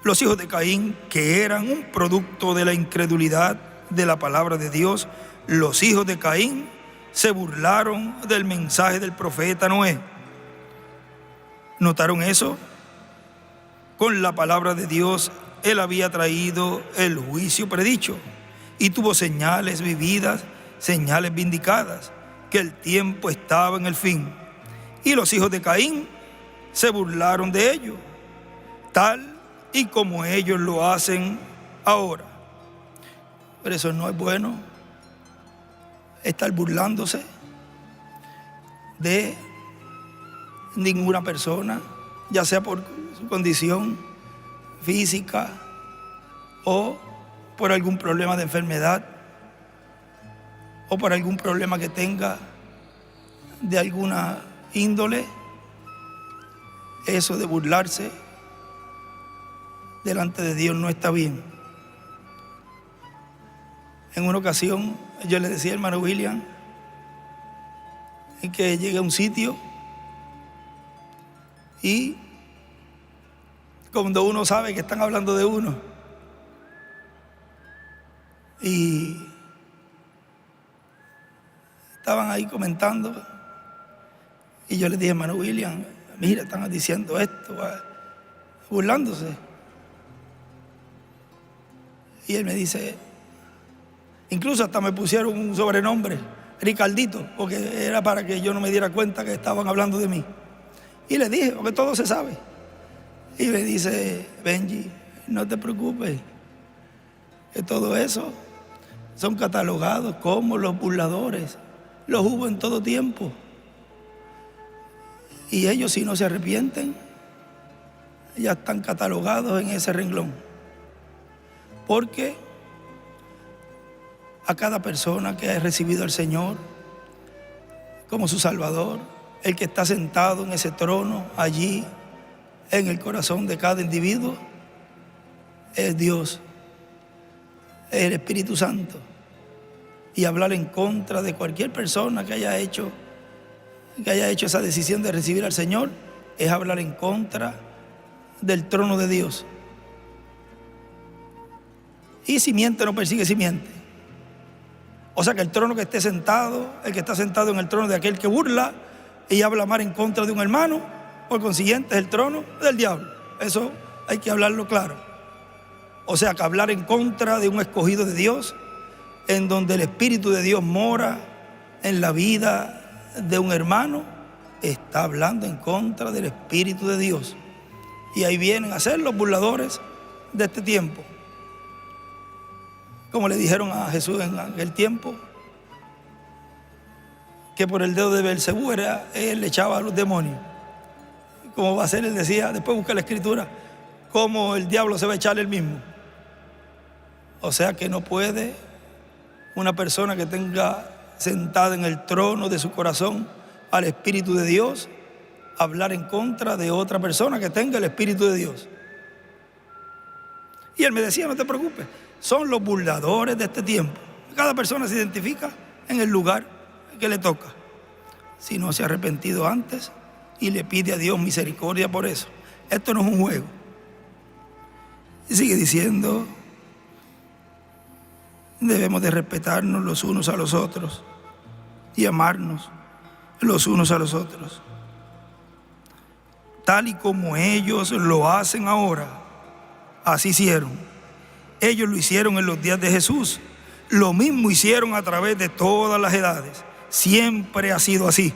Los hijos de Caín, que eran un producto de la incredulidad de la palabra de Dios, los hijos de Caín se burlaron del mensaje del profeta Noé. ¿Notaron eso? Con la palabra de Dios, él había traído el juicio predicho y tuvo señales vividas, señales vindicadas, que el tiempo estaba en el fin. Y los hijos de Caín se burlaron de ello, tal y como ellos lo hacen ahora. Pero eso no es bueno, estar burlándose de ninguna persona, ya sea por su condición física o por algún problema de enfermedad o por algún problema que tenga de alguna índole. Eso de burlarse delante de Dios no está bien. En una ocasión yo le decía al hermano William que llegue a un sitio y cuando uno sabe que están hablando de uno y estaban ahí comentando y yo le dije, hermano William, mira, están diciendo esto, burlándose. Y él me dice, incluso hasta me pusieron un sobrenombre, Ricardito, porque era para que yo no me diera cuenta que estaban hablando de mí. Y le dije, porque todo se sabe. Y me dice, Benji, no te preocupes, que todo eso son catalogados como los burladores. Los hubo en todo tiempo. Y ellos, si no se arrepienten, ya están catalogados en ese renglón. Porque a cada persona que ha recibido al Señor como su Salvador, el que está sentado en ese trono allí en el corazón de cada individuo, es Dios, es el Espíritu Santo. Y hablar en contra de cualquier persona que haya hecho esa decisión de recibir al Señor es hablar en contra del trono de Dios. Y simiente no persigue simiente. O sea que el trono que esté sentado, el que está sentado en el trono de aquel que burla y habla mal en contra de un hermano, por consiguiente es el trono del diablo. Eso hay que hablarlo claro. O sea que hablar en contra de un escogido de Dios, en donde el Espíritu de Dios mora en la vida de un hermano, está hablando en contra del Espíritu de Dios. Y ahí vienen a ser los burladores de este tiempo. Como le dijeron a Jesús en aquel tiempo, que por el dedo de Belcebú él le echaba a los demonios. Como va a ser, él decía, después busca la escritura, cómo el diablo se va a echar él mismo. O sea que no puede una persona que tenga sentada en el trono de su corazón al Espíritu de Dios hablar en contra de otra persona que tenga el Espíritu de Dios. Y él me decía, no te preocupes, son los burladores de este tiempo. Cada persona se identifica en el lugar que le toca. Si no se ha arrepentido antes y le pide a Dios misericordia por eso. Esto no es un juego. Y sigue diciendo, debemos de respetarnos los unos a los otros y amarnos los unos a los otros, tal y como ellos lo hacen ahora. Así hicieron. Ellos lo hicieron en los días de Jesús. Lo mismo hicieron a través de todas las edades. Siempre ha sido así.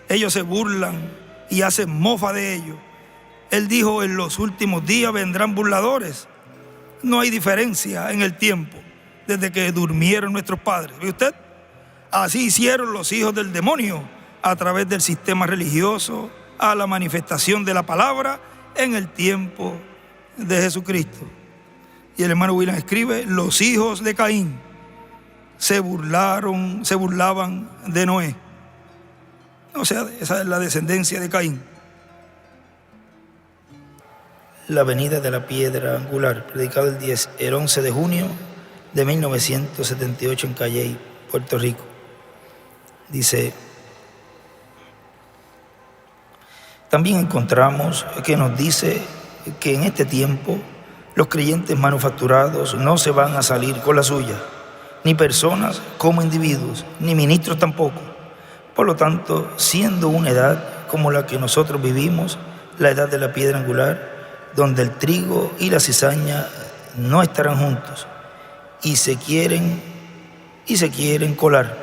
Ellos se burlan y hacen mofa de ellos. Él dijo, en los últimos días vendrán burladores. No hay diferencia en el tiempo desde que durmieron nuestros padres. ¿Ve usted? Así hicieron los hijos del demonio a través del sistema religioso a la manifestación de la palabra en el tiempo de Jesucristo. Y el hermano William escribe, los hijos de Caín se burlaban de Noé. O sea, esa es la descendencia de Caín. La venida de la piedra angular, predicado el 11 de junio de 1978 en Calley, Puerto Rico. Dice, también encontramos que nos dice que en este tiempo Los creyentes manufacturados no se van a salir con la suya, ni personas como individuos, ni ministros tampoco. Por lo tanto, siendo una edad como la que nosotros vivimos, la edad de la piedra angular, donde el trigo y la cizaña no estarán juntos y se quieren colar,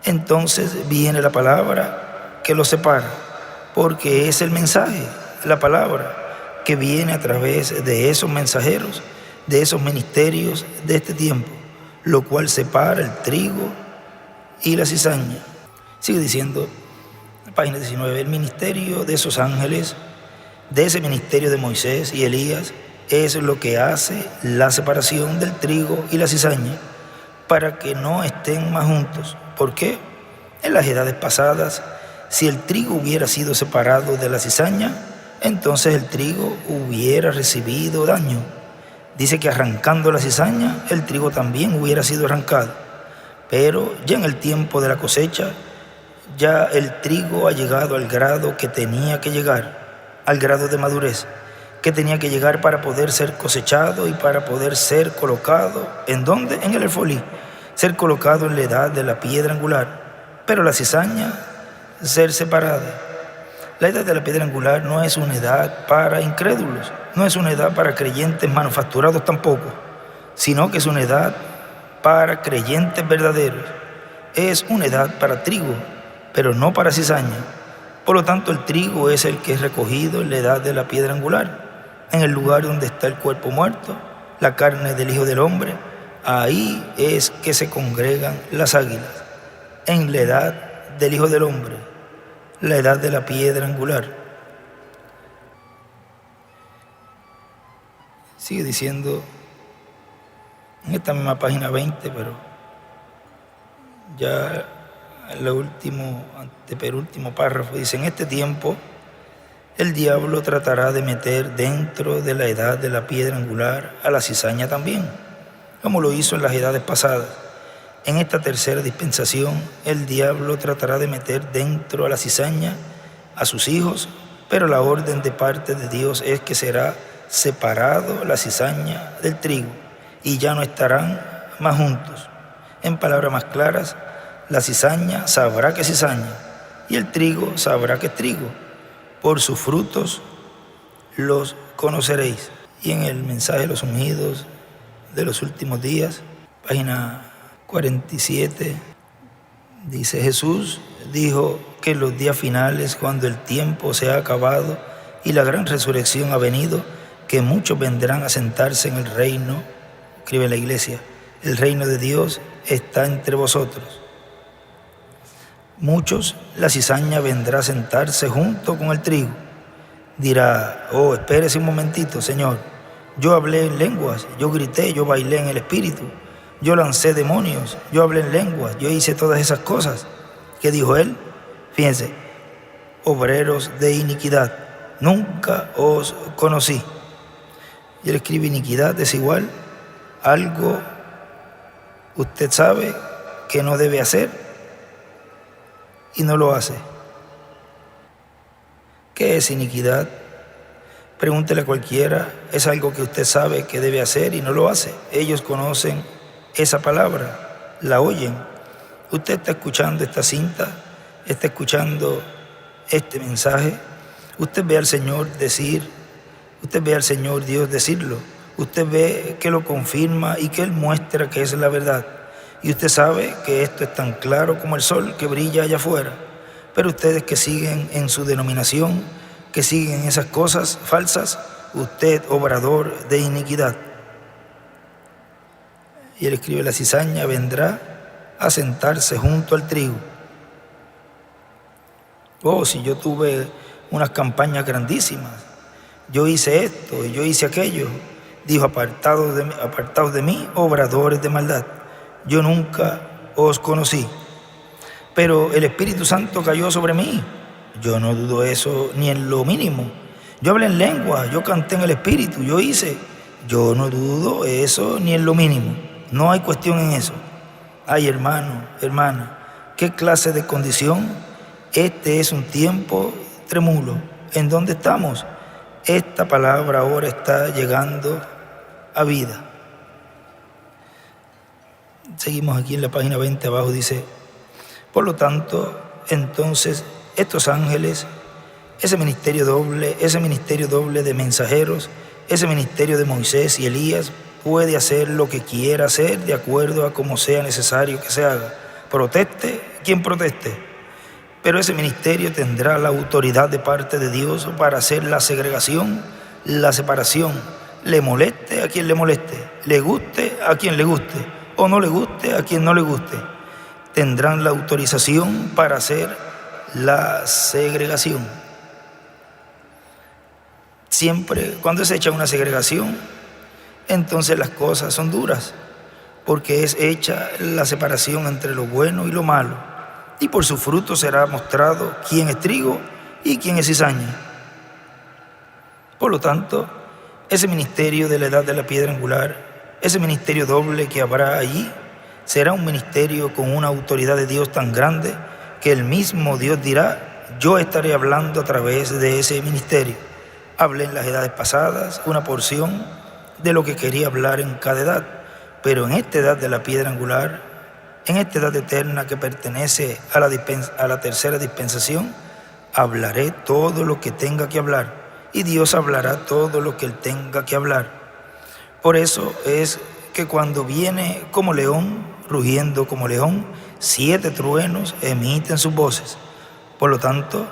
entonces viene la palabra que los separa, porque es el mensaje, la palabra que viene a través de esos mensajeros, de esos ministerios de este tiempo, lo cual separa el trigo y la cizaña. Sigue diciendo, página 19, el ministerio de esos ángeles, de ese ministerio de Moisés y Elías, es lo que hace la separación del trigo y la cizaña, para que no estén más juntos. ¿Por qué? En las edades pasadas, si el trigo hubiera sido separado de la cizaña, entonces el trigo hubiera recibido daño. Dice que arrancando la cizaña, el trigo también hubiera sido arrancado. Pero ya en el tiempo de la cosecha, ya el trigo ha llegado al grado que tenía que llegar, al grado de madurez, que tenía que llegar para poder ser cosechado y para poder ser colocado. ¿En dónde? En el alfolí, ser colocado en la edad de la piedra angular. Pero la cizaña, ser separada. La edad de la piedra angular no es una edad para incrédulos, no es una edad para creyentes manufacturados tampoco, sino que es una edad para creyentes verdaderos. Es una edad para trigo, pero no para cizaña. Por lo tanto, el trigo es el que es recogido en la edad de la piedra angular, en el lugar donde está el cuerpo muerto, la carne del Hijo del Hombre. Ahí es que se congregan las águilas, en la edad del Hijo del Hombre, la edad de la piedra angular. Sigue diciendo en esta misma página 20, pero ya en el antepenúltimo párrafo, dice: en este tiempo el diablo tratará de meter dentro de la edad de la piedra angular a la cizaña también, como lo hizo en las edades pasadas. En esta tercera dispensación, el diablo tratará de meter dentro a la cizaña a sus hijos, pero la orden de parte de Dios es que será separado la cizaña del trigo y ya no estarán más juntos. En palabras más claras, la cizaña sabrá que es cizaña y el trigo sabrá que es trigo. Por sus frutos los conoceréis. Y en el mensaje de los ungidos de los últimos días, página 47, dice: Jesús dijo que en los días finales, cuando el tiempo se ha acabado y la gran resurrección ha venido, que muchos vendrán a sentarse en el reino, escribe la iglesia, el reino de Dios está entre vosotros. Muchos, la cizaña vendrá a sentarse junto con el trigo. Dirá: oh, espérese un momentito, Señor, yo hablé en lenguas, yo grité, yo bailé en el Espíritu, yo lancé demonios, yo hablé en lenguas, yo hice todas esas cosas. ¿Qué dijo él? Fíjense: obreros de iniquidad, nunca os conocí. Y él escribe: iniquidad es igual algo usted sabe que no debe hacer y no lo hace. ¿Qué es iniquidad? Pregúntele a cualquiera. Es algo que usted sabe que debe hacer y no lo hace. Ellos conocen esa palabra, la oyen. Usted está escuchando esta cinta, está escuchando este mensaje. Usted ve al Señor decir, usted ve al Señor Dios decirlo. Usted ve que lo confirma y que Él muestra que es la verdad. Y usted sabe que esto es tan claro como el sol que brilla allá afuera. Pero ustedes que siguen en su denominación, que siguen esas cosas falsas, usted, obrador de iniquidad. Y él escribe: la cizaña vendrá a sentarse junto al trigo. Oh, si yo tuve unas campañas grandísimas, yo hice esto y yo hice aquello. Dijo: apartados de mí, obradores de maldad, yo nunca os conocí. Pero el Espíritu Santo cayó sobre mí. Yo no dudo eso ni en lo mínimo. Yo hablé en lengua, yo canté en el Espíritu, yo hice. Yo no dudo eso ni en lo mínimo. No hay cuestión en eso. Ay, hermano, hermana, ¿qué clase de condición? Este es un tiempo trémulo. ¿En dónde estamos? esta palabra ahora está llegando a vida. Seguimos aquí en la página 20 abajo, dice: por lo tanto, entonces, estos ángeles, ese ministerio doble de mensajeros, ese ministerio de Moisés y Elías, puede hacer lo que quiera hacer de acuerdo a como sea necesario que se haga. Proteste quien proteste, pero ese ministerio tendrá la autoridad de parte de Dios para hacer la segregación, la separación, le moleste a quien le moleste, le guste a quien le guste, o no le guste a quien no le guste. Tendrán la autorización para hacer la segregación. Siempre cuando se echa una segregación, entonces las cosas son duras, porque es hecha la separación entre lo bueno y lo malo, y por su fruto será mostrado quién es trigo y quién es cizaña. Por lo tanto, ese ministerio de la edad de la piedra angular, ese ministerio doble que habrá allí, será un ministerio con una autoridad de Dios tan grande que el mismo Dios dirá: yo estaré hablando a través de ese ministerio. Hablé en las edades pasadas una porción de lo que quería hablar en cada edad, pero en esta edad de la piedra angular, en esta edad eterna que pertenece a la tercera dispensación, hablaré todo lo que tenga que hablar, y Dios hablará todo lo que Él tenga que hablar. Por eso es que cuando viene como león, rugiendo como león, 7 truenos emiten sus voces. Por lo tanto,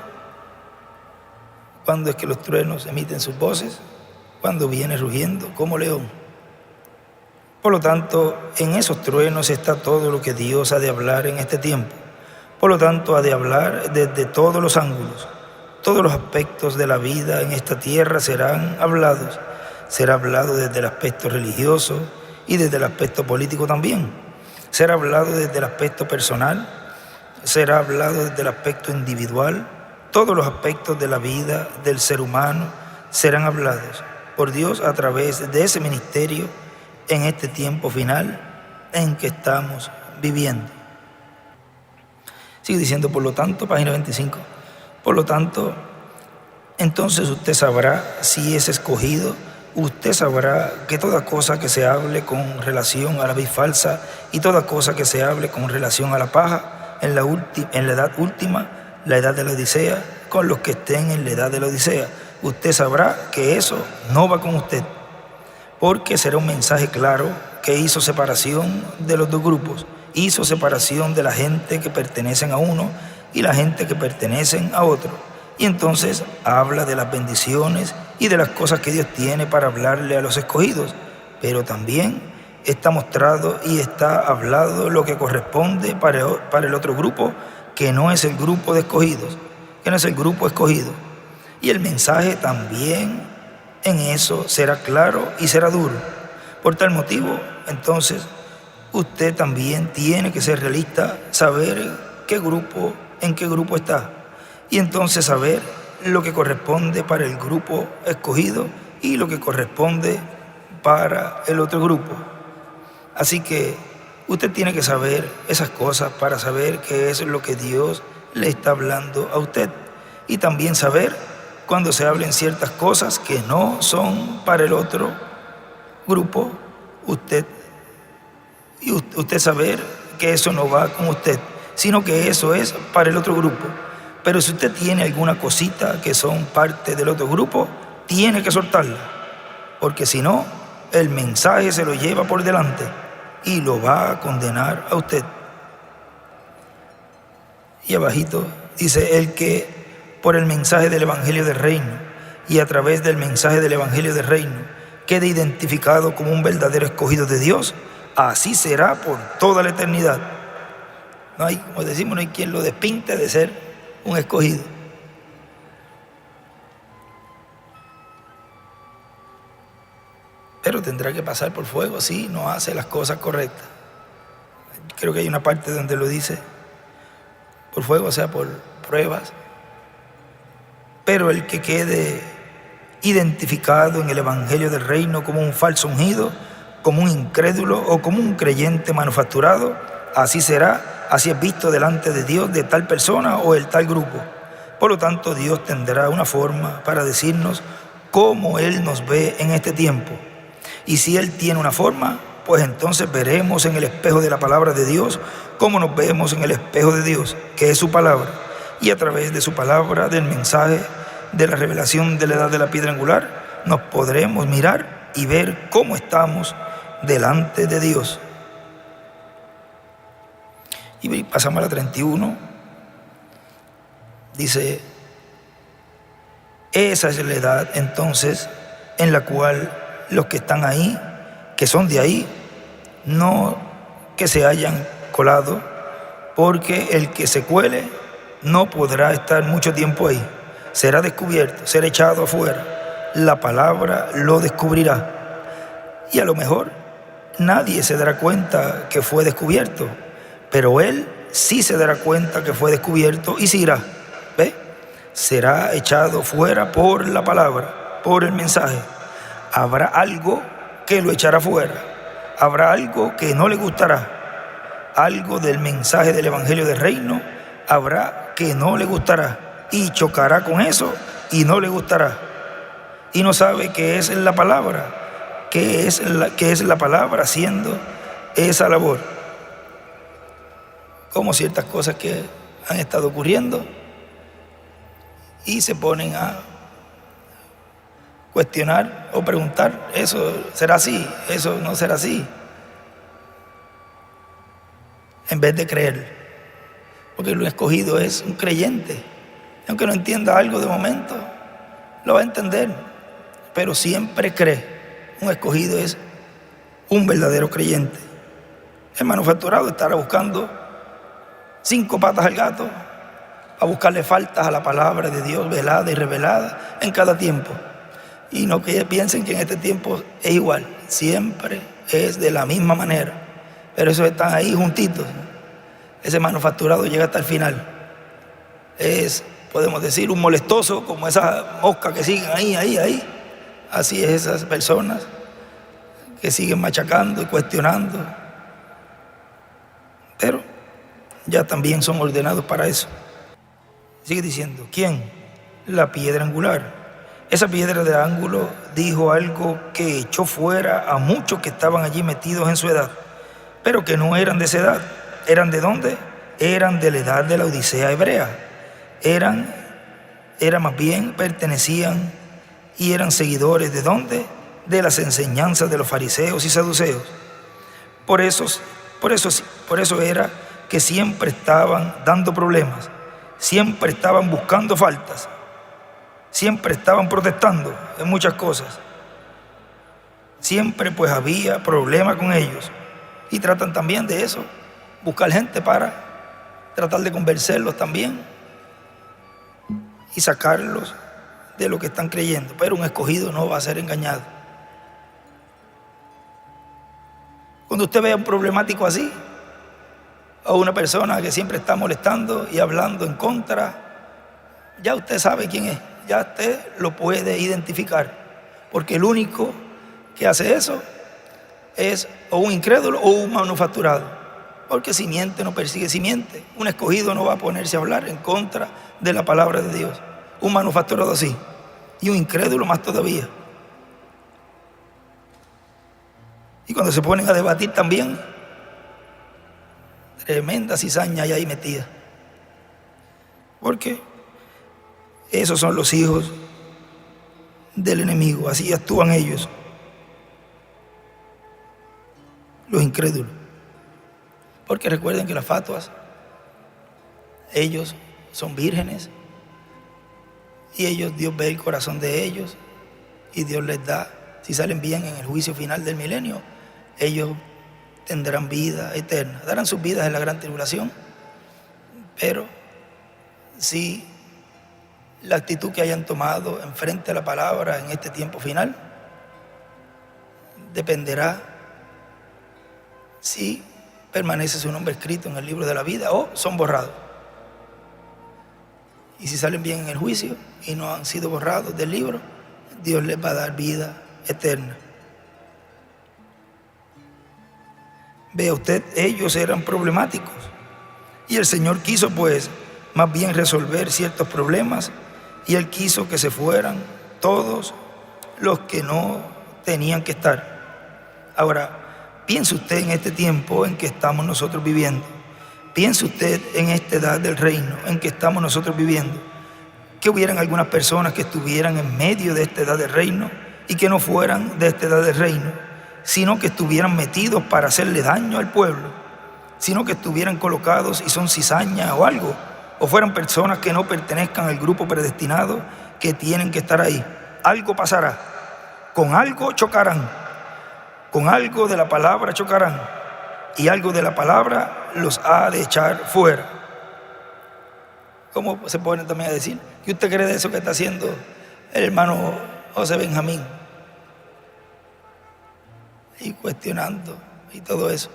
¿cuándo es que los truenos emiten sus voces? Cuando viene rugiendo como león. Por lo tanto, en esos truenos está todo lo que Dios ha de hablar en este tiempo. Por lo tanto, ha de hablar desde todos los ángulos. Todos los aspectos de la vida en esta tierra serán hablados. Será hablado desde el aspecto religioso y desde el aspecto político también. Será hablado desde el aspecto personal. Será hablado desde el aspecto individual. Todos los aspectos de la vida del ser humano serán hablados por Dios a través de ese ministerio en este tiempo final en que estamos viviendo. Sigue diciendo, por lo tanto, página 25, por lo tanto, entonces usted sabrá si es escogido, usted sabrá que toda cosa que se hable con relación a la vid falsa y toda cosa que se hable con relación a la paja en la edad última, la edad de la Odisea, con los que estén en la edad de la Odisea, usted sabrá que eso no va con usted, porque será un mensaje claro que hizo separación de los dos grupos, hizo separación de la gente que pertenecen a uno y la gente que pertenecen a otro. Y entonces habla de las bendiciones y de las cosas que Dios tiene para hablarle a los escogidos, pero también está mostrado y está hablado lo que corresponde para el otro grupo, que no es el grupo de escogidos, que no es el grupo escogido. Y el mensaje también en eso será claro y será duro. Por tal motivo, entonces, usted también tiene que ser realista, saber en qué grupo está, y entonces saber lo que corresponde para el grupo escogido y lo que corresponde para el otro grupo. Así que usted tiene que saber esas cosas para saber qué es lo que Dios le está hablando a usted, y también saber cuando se hablen ciertas cosas que no son para el otro grupo, usted saber que eso no va con usted, sino que eso es para el otro grupo. Pero si usted tiene alguna cosita que son parte del otro grupo, tiene que soltarla, porque si no, el mensaje se lo lleva por delante y lo va a condenar a usted. Y abajito dice, el que por el mensaje del Evangelio del Reino y a través del mensaje del Evangelio del Reino quede identificado como un verdadero escogido de Dios, así será por toda la eternidad. No hay, como decimos, no hay quien lo despinte de ser un escogido. Pero tendrá que pasar por fuego si no hace las cosas correctas. Creo que hay una parte donde lo dice, por fuego, o sea, por pruebas. Pero el que quede identificado en el Evangelio del Reino como un falso ungido, como un incrédulo o como un creyente manufacturado, así será, así es visto delante de Dios de tal persona o el tal grupo. Por lo tanto, Dios tendrá una forma para decirnos como Él nos ve en este tiempo. Y si Él tiene una forma, pues entonces veremos en el espejo de la palabra de Dios como nos vemos en el espejo de Dios, que es su palabra. Y a través de su palabra, del mensaje, de la revelación de la edad de la piedra angular, nos podremos mirar y ver cómo estamos delante de Dios. Y pasamos a la 31. Dice: esa es la edad entonces en la cual los que están ahí, que son de ahí, no que se hayan colado, porque el que se cuele no podrá estar mucho tiempo ahí. Será descubierto, será echado afuera. La palabra lo descubrirá. Y a lo mejor nadie se dará cuenta que fue descubierto, pero él sí se dará cuenta que fue descubierto y se irá. ¿Ve? Será echado fuera por la palabra, por el mensaje. Habrá algo que lo echará fuera. Habrá algo que no le gustará. Algo del mensaje del evangelio del reino habrá que no le gustará. Y chocará con eso y no le gustará. Y no sabe qué es la palabra. ¿Qué es la palabra haciendo esa labor? Como ciertas cosas que han estado ocurriendo y se ponen a cuestionar o preguntar: ¿eso será así? ¿Eso no será así? En vez de creer. Porque lo escogido es un creyente. Aunque no entienda algo de momento, lo va a entender. Pero siempre cree. Un escogido es un verdadero creyente. El manufacturado estará buscando 5 patas al gato a buscarle faltas a la palabra de Dios velada y revelada en cada tiempo. Y no que piensen que en este tiempo es igual. Siempre es de la misma manera. Pero esos están ahí juntitos. Ese manufacturado llega hasta el final. Es, podemos decir, un molestoso, como esas moscas que siguen ahí. Así es esas personas que siguen machacando y cuestionando. Pero ya también son ordenados para eso. Sigue diciendo: ¿quién? La piedra angular. Esa piedra de ángulo dijo algo que echó fuera a muchos que estaban allí metidos en su edad, pero que no eran de esa edad. ¿Eran de dónde? Eran de la edad de la Odisea hebrea. Eran más bien, pertenecían y eran seguidores ¿de dónde? De las enseñanzas de los fariseos y saduceos. Por eso era que siempre estaban dando problemas, siempre estaban buscando faltas, siempre estaban protestando en muchas cosas. Siempre pues había problemas con ellos. Y tratan también de eso, buscar gente para tratar de convencerlos también y sacarlos de lo que están creyendo. Pero un escogido no va a ser engañado. Cuando usted vea un problemático así, o una persona que siempre está molestando y hablando en contra, ya usted sabe quién es, ya usted lo puede identificar, porque el único que hace eso es o un incrédulo o un manufacturado, porque si miente no persigue simiente. Un escogido no va a ponerse a hablar en contra de la palabra de Dios. Un manufacturado sí, y un incrédulo más todavía. Y cuando se ponen a debatir también, tremenda cizaña hay ahí metida. Porque esos son los hijos del enemigo, así actúan ellos, los incrédulos. Porque recuerden que las fatuas, ellos son vírgenes y ellos, Dios ve el corazón de ellos y Dios les da, si salen bien en el juicio final del milenio, ellos tendrán vida eterna, darán sus vidas en la gran tribulación. Pero si la actitud que hayan tomado en frente a la palabra en este tiempo final dependerá si permanece su nombre escrito en el libro de la vida o son borrados. Y si salen bien en el juicio y no han sido borrados del libro, Dios les va a dar vida eterna. Vea usted, ellos eran problemáticos y el Señor quiso pues más bien resolver ciertos problemas, y Él quiso que se fueran todos los que no tenían que estar. Ahora, piense usted en este tiempo en que estamos nosotros viviendo. Piense usted en esta edad del reino en que estamos nosotros viviendo. Que hubieran algunas personas que estuvieran en medio de esta edad del reino y que no fueran de esta edad del reino, sino que estuvieran metidos para hacerle daño al pueblo, sino que estuvieran colocados y son cizaña o algo, o fueran personas que no pertenezcan al grupo predestinado que tienen que estar ahí. Algo pasará, con algo chocarán, con algo de la palabra chocarán, y algo de la palabra los ha de echar fuera. ¿Cómo se pone también a decir? ¿Qué usted cree de eso que está haciendo el hermano José Benjamín? Y cuestionando y todo eso.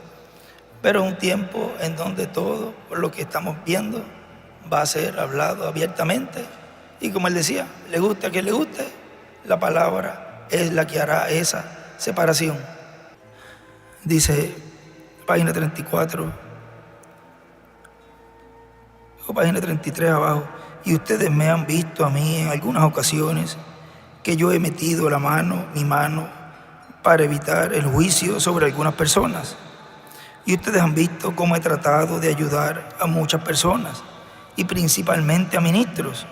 Pero es un tiempo en donde todo, por lo que estamos viendo, va a ser hablado abiertamente. Y como él decía, le guste a quien le guste, la palabra es la que hará esa separación. Dice, página 34, o página 33 abajo, y ustedes me han visto a mí en algunas ocasiones que yo he metido mi mano, para evitar el juicio sobre algunas personas. Y ustedes han visto cómo he tratado de ayudar a muchas personas, y principalmente a ministros,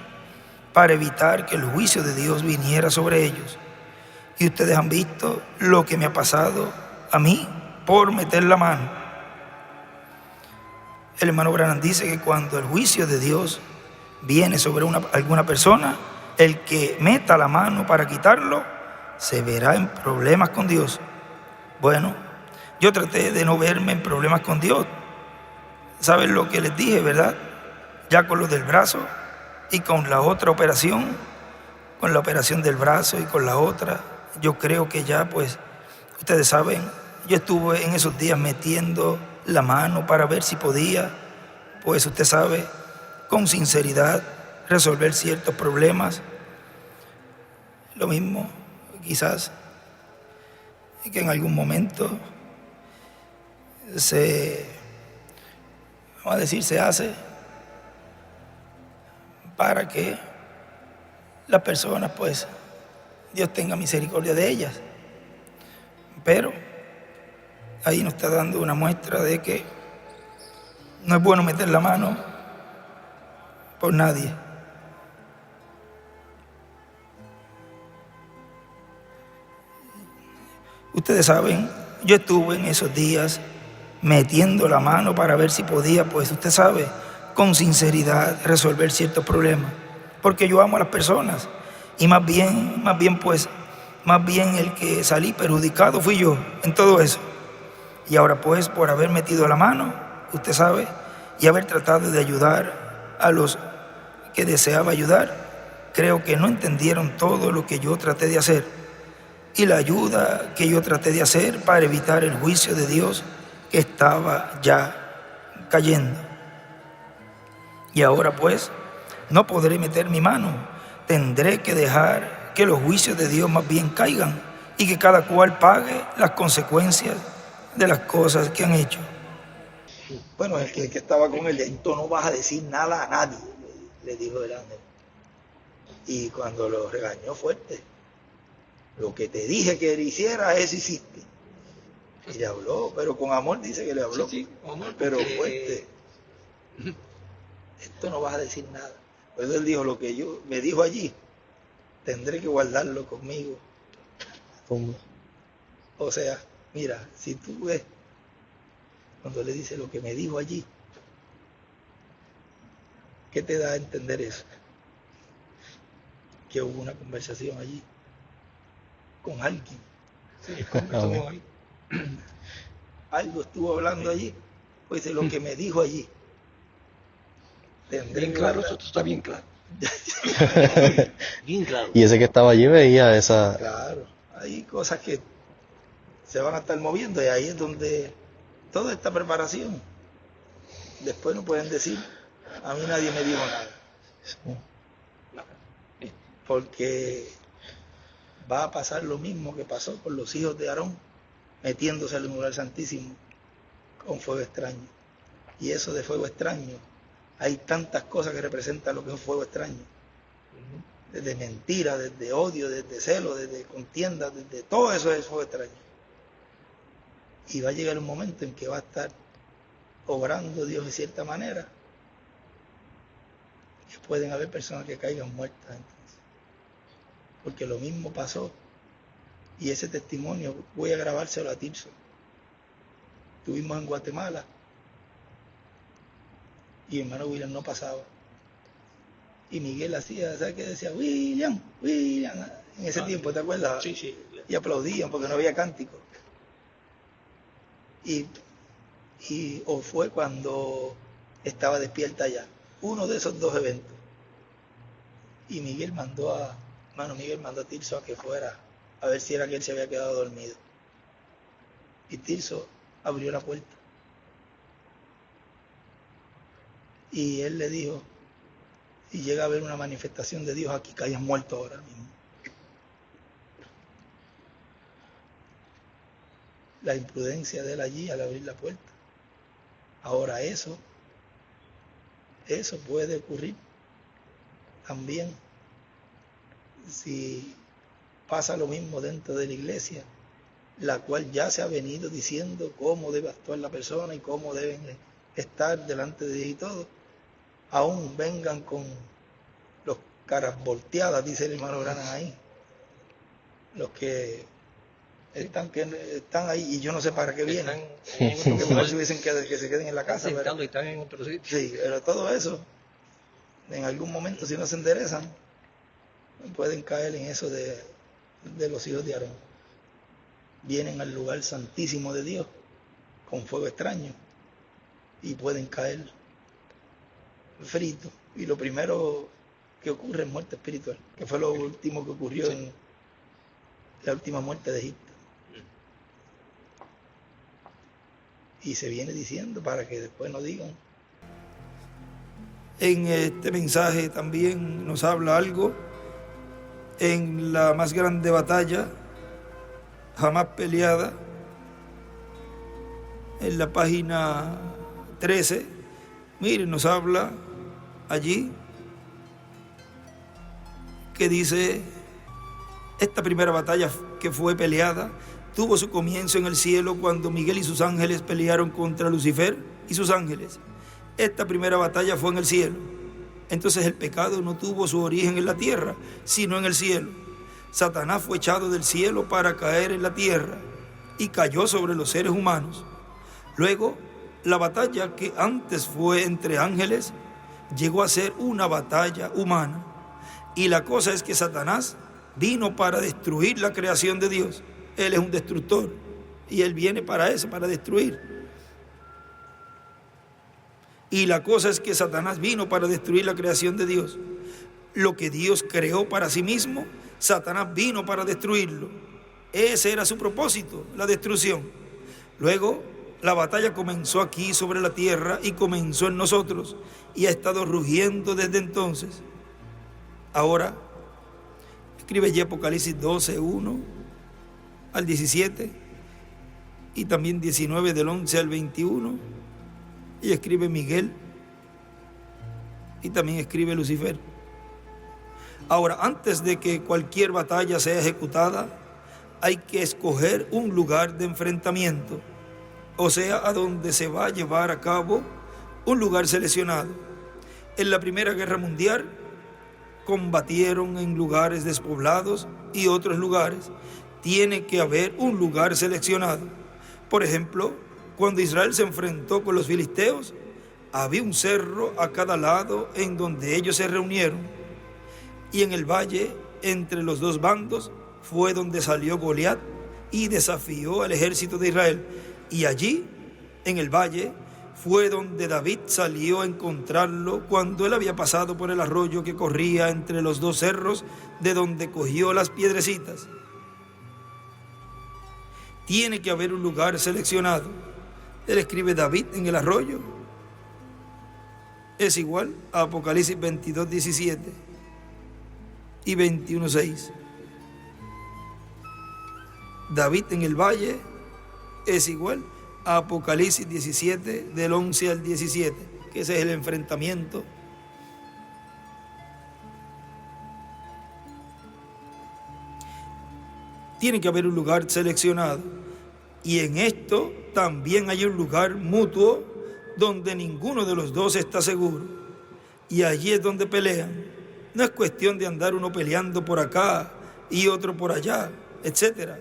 para evitar que el juicio de Dios viniera sobre ellos. Y ustedes han visto lo que me ha pasado a mí por meter la mano. El hermano Branham dice que cuando el juicio de Dios viene sobre alguna persona, el que meta la mano para quitarlo se verá en problemas con Dios. Bueno, yo traté de no verme en problemas con Dios. ¿Saben lo que les dije, verdad? Ya con lo del brazo y con la otra operación, con la operación del brazo y con la otra, yo creo que ya, pues, ustedes saben, yo estuve en esos días metiendo la mano para ver si podía, pues usted sabe, con sinceridad, resolver ciertos problemas. Lo mismo, quizás, que en algún momento se hace para que las personas, pues, Dios tenga misericordia de ellas. Pero ahí nos está dando una muestra de que no es bueno meter la mano por nadie. Ustedes saben, yo estuve en esos días metiendo la mano para ver si podía, pues usted sabe, con sinceridad resolver ciertos problemas, porque yo amo a las personas y más bien el que salí perjudicado fui yo en todo eso. Y ahora pues por haber metido la mano, usted sabe, y haber tratado de ayudar a los que deseaba ayudar, creo que no entendieron todo lo que yo traté de hacer y la ayuda que yo traté de hacer para evitar el juicio de Dios que estaba ya cayendo. Y ahora pues no podré meter mi mano, tendré que dejar que los juicios de Dios más bien caigan y que cada cual pague las consecuencias de las cosas que han hecho. Bueno, el que estaba con él, tú no vas a decir nada a nadie, le dijo el ángel. Y cuando lo regañó fuerte, lo que te dije que hiciera, eso hiciste. Y le habló, pero con amor dice que le habló. Sí, amor, pero porque... fuerte. Esto no vas a decir nada. Pues él dijo, lo que yo me dijo allí, tendré que guardarlo conmigo. ¿Cómo? O sea, mira, si tú ves, cuando le dice lo que me dijo allí, ¿qué te da a entender eso? Que hubo una conversación allí con alguien. Sí, conversamos ahí. Algo estuvo hablando allí, pues de lo que me dijo allí. Bien claro, eso está bien claro. Bien claro. Y ese que estaba allí veía esa... Claro, hay cosas que se van a estar moviendo y ahí es donde toda esta preparación, después no pueden decir, a mí nadie me dijo nada. Porque va a pasar lo mismo que pasó con los hijos de Aarón, metiéndose al lugar santísimo con fuego extraño. Y eso de fuego extraño, hay tantas cosas que representan lo que es un fuego extraño. desde mentira, desde odio, desde celo, desde contienda, desde todo eso es fuego extraño. Y va a llegar un momento en que va a estar obrando Dios de cierta manera, que pueden haber personas que caigan muertas entonces. Porque lo mismo pasó, y ese testimonio voy a grabárselo a Tirso. Estuvimos en Guatemala y mi hermano William no pasaba. Y Miguel hacía, ¿sabes qué decía? William, William. En ese tiempo, ¿te acuerdas? Sí, sí. Y aplaudían porque no había cántico. O fue cuando estaba despierta ya. Uno de esos dos eventos. Y Miguel mandó a Tirso a que fuera a ver si era que él se había quedado dormido. Y Tirso abrió la puerta. Y él le dijo, si llega a haber una manifestación de Dios aquí, que hayas muerto ahora mismo. La imprudencia de él allí al abrir la puerta. Ahora eso puede ocurrir también si pasa lo mismo dentro de la iglesia, la cual ya se ha venido diciendo cómo debe actuar la persona y cómo deben estar delante de Dios y todo. Aún vengan con los caras volteadas, dice el hermano Branham ahí, los que están ahí y yo no sé para qué vienen, porque mejor si hubiesen que se queden en la casa. Están y están en otro sitio. Sí, pero todo eso, en algún momento si no se enderezan, pueden caer en eso de los hijos de Aarón. Vienen al lugar santísimo de Dios con fuego extraño y pueden caer fritos. Y lo primero que ocurre es muerte espiritual, que fue lo último que ocurrió en la última muerte de Egipto. Y se viene diciendo para que después no digan. En este mensaje también nos habla algo en la más grande batalla jamás peleada, en la página 13. Miren, nos habla allí que dice: esta primera batalla que fue peleada tuvo su comienzo en el cielo cuando Miguel y sus ángeles pelearon contra Lucifer y sus ángeles. Esta primera batalla fue en el cielo. Entonces el pecado no tuvo su origen en la tierra, sino en el cielo. Satanás fue echado del cielo para caer en la tierra y cayó sobre los seres humanos. Luego, la batalla que antes fue entre ángeles llegó a ser una batalla humana. Y la cosa es que Satanás vino para destruir la creación de Dios. Él es un destructor y él viene para eso, para destruir. Y la cosa es que Satanás vino para destruir la creación de Dios. Lo que Dios creó para sí mismo, Satanás vino para destruirlo. Ese era su propósito, la destrucción. Luego, la batalla comenzó aquí sobre la tierra y comenzó en nosotros y ha estado rugiendo desde entonces. Ahora, escribe ya Apocalipsis 12, 1 al 17 y también 19 del 11 al 21, y escribe Miguel y también escribe Lucifer. Ahora, antes de que cualquier batalla sea ejecutada, hay que escoger un lugar de enfrentamiento, o sea, a donde se va a llevar a cabo un lugar seleccionado. En la Primera Guerra Mundial combatieron en lugares despoblados y otros lugares. Tiene que haber un lugar seleccionado. Por ejemplo, cuando Israel se enfrentó con los filisteos, había un cerro a cada lado en donde ellos se reunieron. Y en el valle, entre los dos bandos, fue donde salió Goliat y desafió al ejército de Israel. Y allí, en el valle, fue donde David salió a encontrarlo cuando él había pasado por el arroyo que corría entre los dos cerros, de donde cogió las piedrecitas. Tiene que haber un lugar seleccionado. Él escribe David en el arroyo. Es igual a Apocalipsis 22, 17 y 21, 6. David en el valle es igual a Apocalipsis 17, del 11 al 17, que ese es el enfrentamiento. Tiene que haber un lugar seleccionado. Y en esto también hay un lugar mutuo donde ninguno de los dos está seguro. Y allí es donde pelean. No es cuestión de andar uno peleando por acá y otro por allá, etc.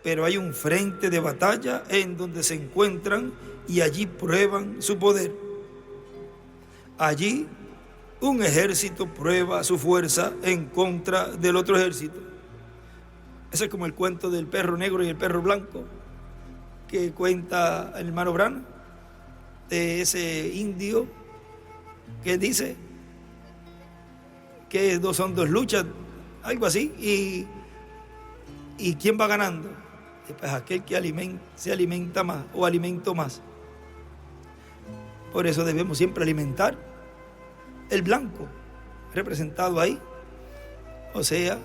Pero hay un frente de batalla en donde se encuentran y allí prueban su poder. Allí un ejército prueba su fuerza en contra del otro ejército. Ese es como el cuento del perro negro y el perro blanco que cuenta el hermano Branham, de ese indio que dice que son dos luchas, algo así, y ¿quién va ganando? Pues aquel que se alimenta más o alimento más. Por eso debemos siempre alimentar el blanco representado ahí, o sea,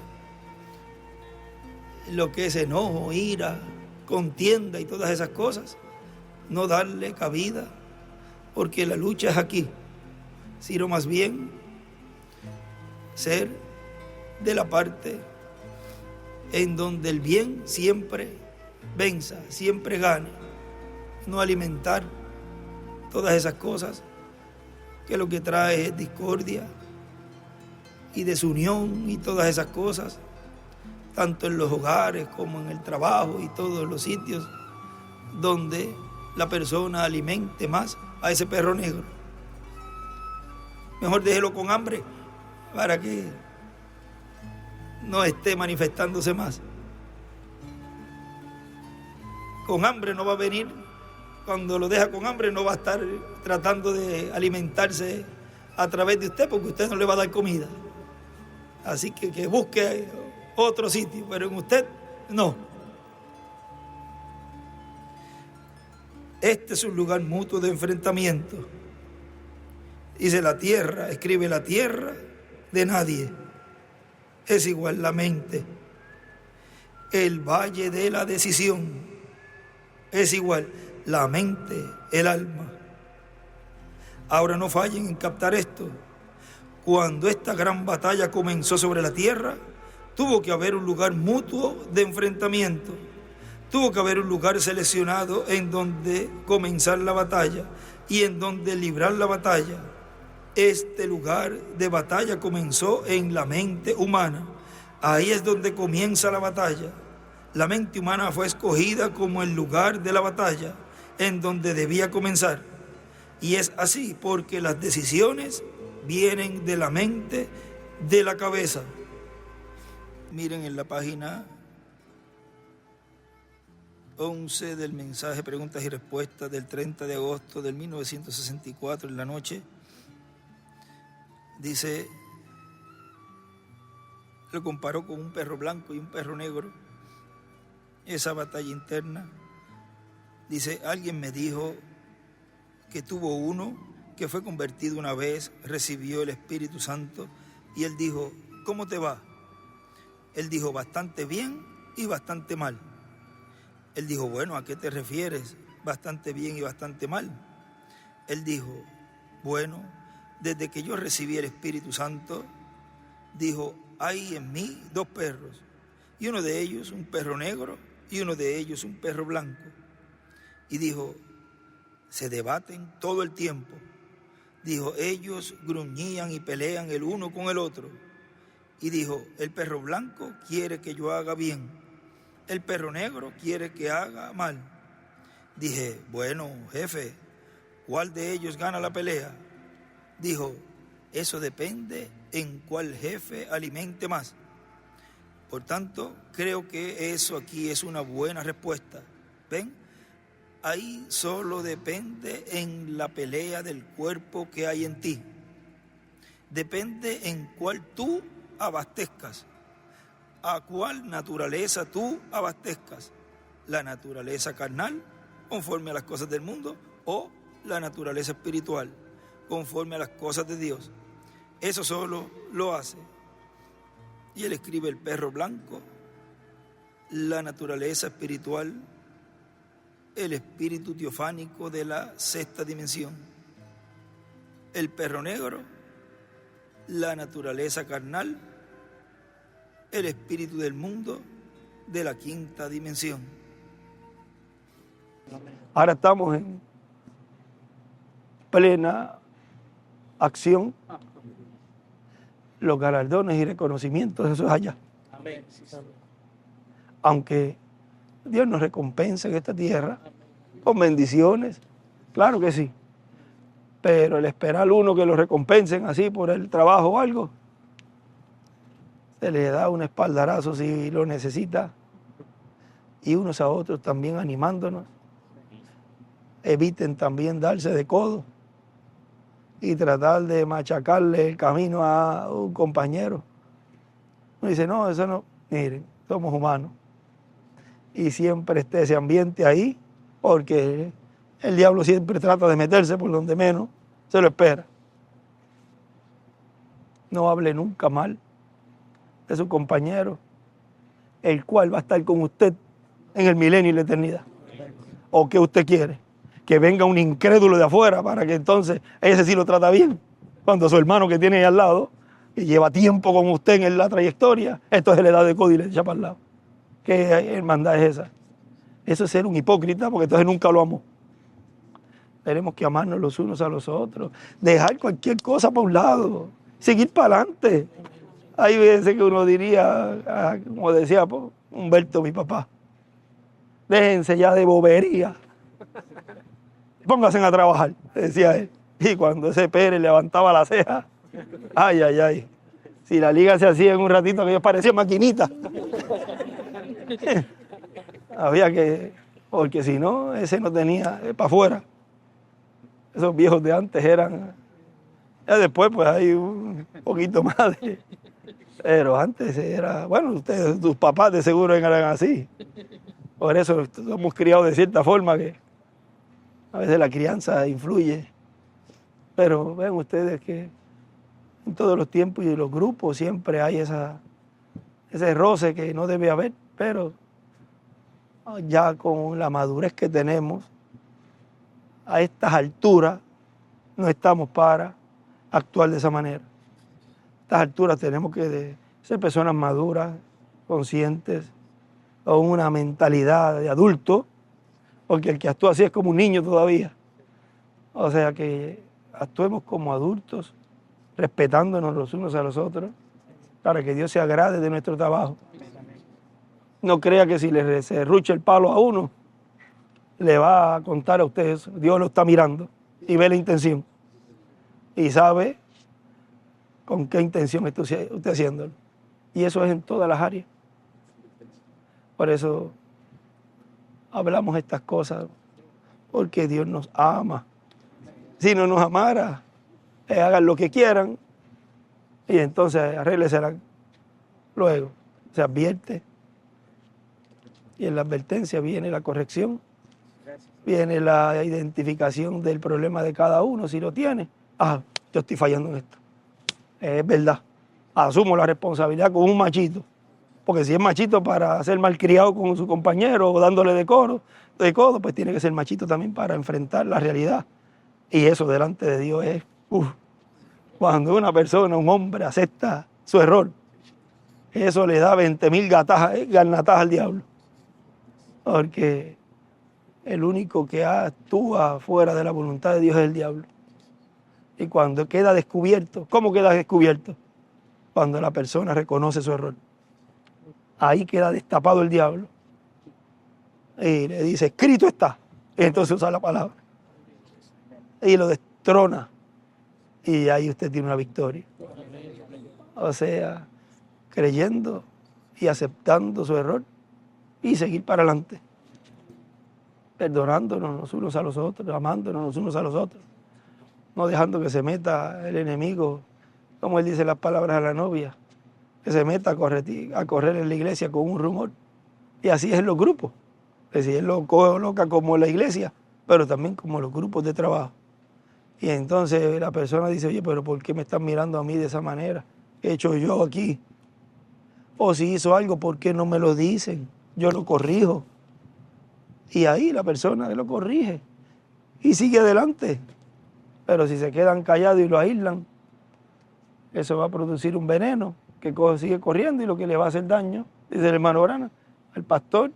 lo que es enojo, ira, contienda y todas esas cosas, no darle cabida, porque la lucha es aquí, sino más bien ser de la parte en donde el bien siempre venza, siempre gane, no alimentar todas esas cosas que lo que trae es discordia y desunión y todas esas cosas, tanto en los hogares como en el trabajo y todos los sitios donde la persona alimente más a ese perro negro. Mejor déjelo con hambre para que no esté manifestándose más. Con hambre no va a venir, cuando lo deja con hambre no va a estar tratando de alimentarse a través de usted, porque usted no le va a dar comida. Así que busque otro sitio, pero en usted no. Este es un lugar mutuo de enfrentamiento. Dice la tierra, escribe la tierra de nadie. Es igual la mente. El valle de la decisión. Es igual la mente, el alma. Ahora no fallen en captar esto. Cuando esta gran batalla comenzó sobre la tierra, tuvo que haber un lugar mutuo de enfrentamiento. Tuvo que haber un lugar seleccionado en donde comenzar la batalla y en donde librar la batalla. Este lugar de batalla comenzó en la mente humana. Ahí es donde comienza la batalla. La mente humana fue escogida como el lugar de la batalla, en donde debía comenzar. Y es así porque las decisiones vienen de la mente, de la cabeza. Miren en la página 11 del mensaje Preguntas y Respuestas del 30 de agosto del 1964 en la noche. Dice, lo comparó con un perro blanco y un perro negro, esa batalla interna. Dice, alguien me dijo que tuvo uno que fue convertido una vez, recibió el Espíritu Santo, y él dijo, ¿cómo te va? Él dijo, bastante bien y bastante mal. Él dijo, bueno, ¿a qué te refieres? Bastante bien y bastante mal. Él dijo, bueno, desde que yo recibí el Espíritu Santo, dijo, hay en mí dos perros, y uno de ellos un perro negro y uno de ellos un perro blanco. Y dijo, se debaten todo el tiempo. Dijo, ellos gruñían y pelean el uno con el otro. Y dijo, el perro blanco quiere que yo haga bien, el perro negro quiere que haga mal. Dije, bueno, jefe, ¿cuál de ellos gana la pelea? Dijo, eso depende en cuál jefe alimente más. Por tanto, creo que eso aquí es una buena respuesta. ¿Ven? Ahí solo depende en la pelea del cuerpo que hay en ti. Depende en cuál tú abastezcas, a cuál naturaleza tú abastezcas, la naturaleza carnal, conforme a las cosas del mundo, o la naturaleza espiritual, conforme a las cosas de Dios. Eso solo lo hace. Y él escribe el perro blanco, la naturaleza espiritual, el espíritu teofánico de la sexta dimensión. El perro negro, la naturaleza carnal, el espíritu del mundo de la quinta dimensión. Ahora estamos en plena acción. Los galardones y reconocimientos, eso es allá. Amén. Aunque Dios nos recompensa en esta tierra con bendiciones, claro que sí. Pero el esperar uno que lo recompensen así por el trabajo o algo, se le da un espaldarazo si lo necesita, y unos a otros también animándonos. Eviten también darse de codo y tratar de machacarle el camino a un compañero. Uno dice, no, eso no, miren, somos humanos. Y siempre esté ese ambiente ahí, porque el diablo siempre trata de meterse por donde menos se lo espera. No hable nunca mal de su compañero, el cual va a estar con usted en el milenio y la eternidad. ¿O qué usted quiere? Que venga un incrédulo de afuera para que entonces ese sí lo trata bien. Cuando su hermano que tiene ahí al lado, que lleva tiempo con usted en la trayectoria, entonces le da de codo y le echa para el lado. ¿Qué hermandad es esa? Eso es ser un hipócrita, porque entonces nunca lo amó. Tenemos que amarnos los unos a los otros, dejar cualquier cosa para un lado, seguir para adelante. Hay veces que uno diría, como decía Humberto, mi papá, déjense ya de bobería, pónganse a trabajar, decía él. Y cuando ese Pérez levantaba la ceja, ay, ay, ay, si la liga se hacía en un ratito, que yo parecía maquinita. Había que, porque si no, ese no tenía para afuera. Esos viejos de antes eran, ya después pues hay un poquito más de, pero antes era, bueno, ustedes, tus papás de seguro eran así. Por eso somos criados de cierta forma que a veces la crianza influye. Pero ven ustedes que en todos los tiempos y los grupos siempre hay ese roce que no debe haber, pero ya con la madurez que tenemos, a estas alturas no estamos para actuar de esa manera. A estas alturas tenemos que ser personas maduras, conscientes, con una mentalidad de adulto, porque el que actúa así es como un niño todavía. O sea que actuemos como adultos, respetándonos los unos a los otros, para que Dios se agrade de nuestro trabajo. No crea que si le serrucha el palo a uno, le va a contar a usted eso. Dios lo está mirando y ve la intención. Y sabe con qué intención está usted haciéndolo. Y eso es en todas las áreas. Por eso hablamos estas cosas, porque Dios nos ama. Si no nos amara, hagan lo que quieran y entonces arréglesela luego. Se advierte y en la advertencia viene la corrección, viene la identificación del problema de cada uno, si lo tiene. Yo estoy fallando en esto. Es verdad. Asumo la responsabilidad con un machito. Porque si es machito para ser malcriado con su compañero o dándole de codo, pues tiene que ser machito también para enfrentar la realidad. Y eso delante de Dios es, cuando una persona, un hombre, acepta su error, eso le da 20,000 garnatajas al diablo. Porque el único que actúa fuera de la voluntad de Dios es el diablo. Y cuando queda descubierto, ¿cómo queda descubierto? Cuando la persona reconoce su error. Ahí queda destapado el diablo. Y le dice, escrito está. Y entonces usa la palabra. Y lo destrona. Y ahí usted tiene una victoria. O sea, creyendo y aceptando su error y seguir para adelante. Perdonándonos los unos a los otros, amándonos los unos a los otros. No dejando que se meta el enemigo, como él dice las palabras a la novia, que se meta a correr en la iglesia con un rumor. Y así es en los grupos. Es decir, él lo coloca como la iglesia, pero también como los grupos de trabajo. Y entonces la persona dice, oye, pero ¿por qué me están mirando a mí de esa manera? ¿Qué he hecho yo aquí? O si hizo algo, ¿por qué no me lo dicen? Yo lo corrijo. Y ahí la persona lo corrige y sigue adelante. Pero si se quedan callados y lo aíslan, eso va a producir un veneno que sigue corriendo y lo que le va a hacer daño, dice el hermano Brana, al pastor,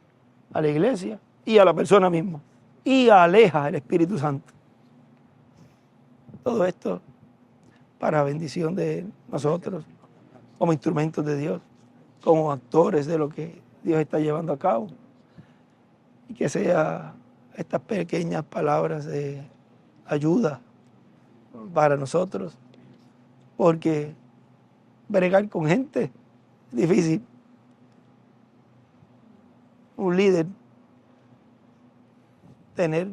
a la iglesia y a la persona misma. Y aleja el Espíritu Santo. Todo esto para bendición de nosotros, como instrumentos de Dios, como actores de lo que Dios está llevando a cabo. Y que sea estas pequeñas palabras de ayuda para nosotros, porque bregar con gente es difícil. Un líder, tener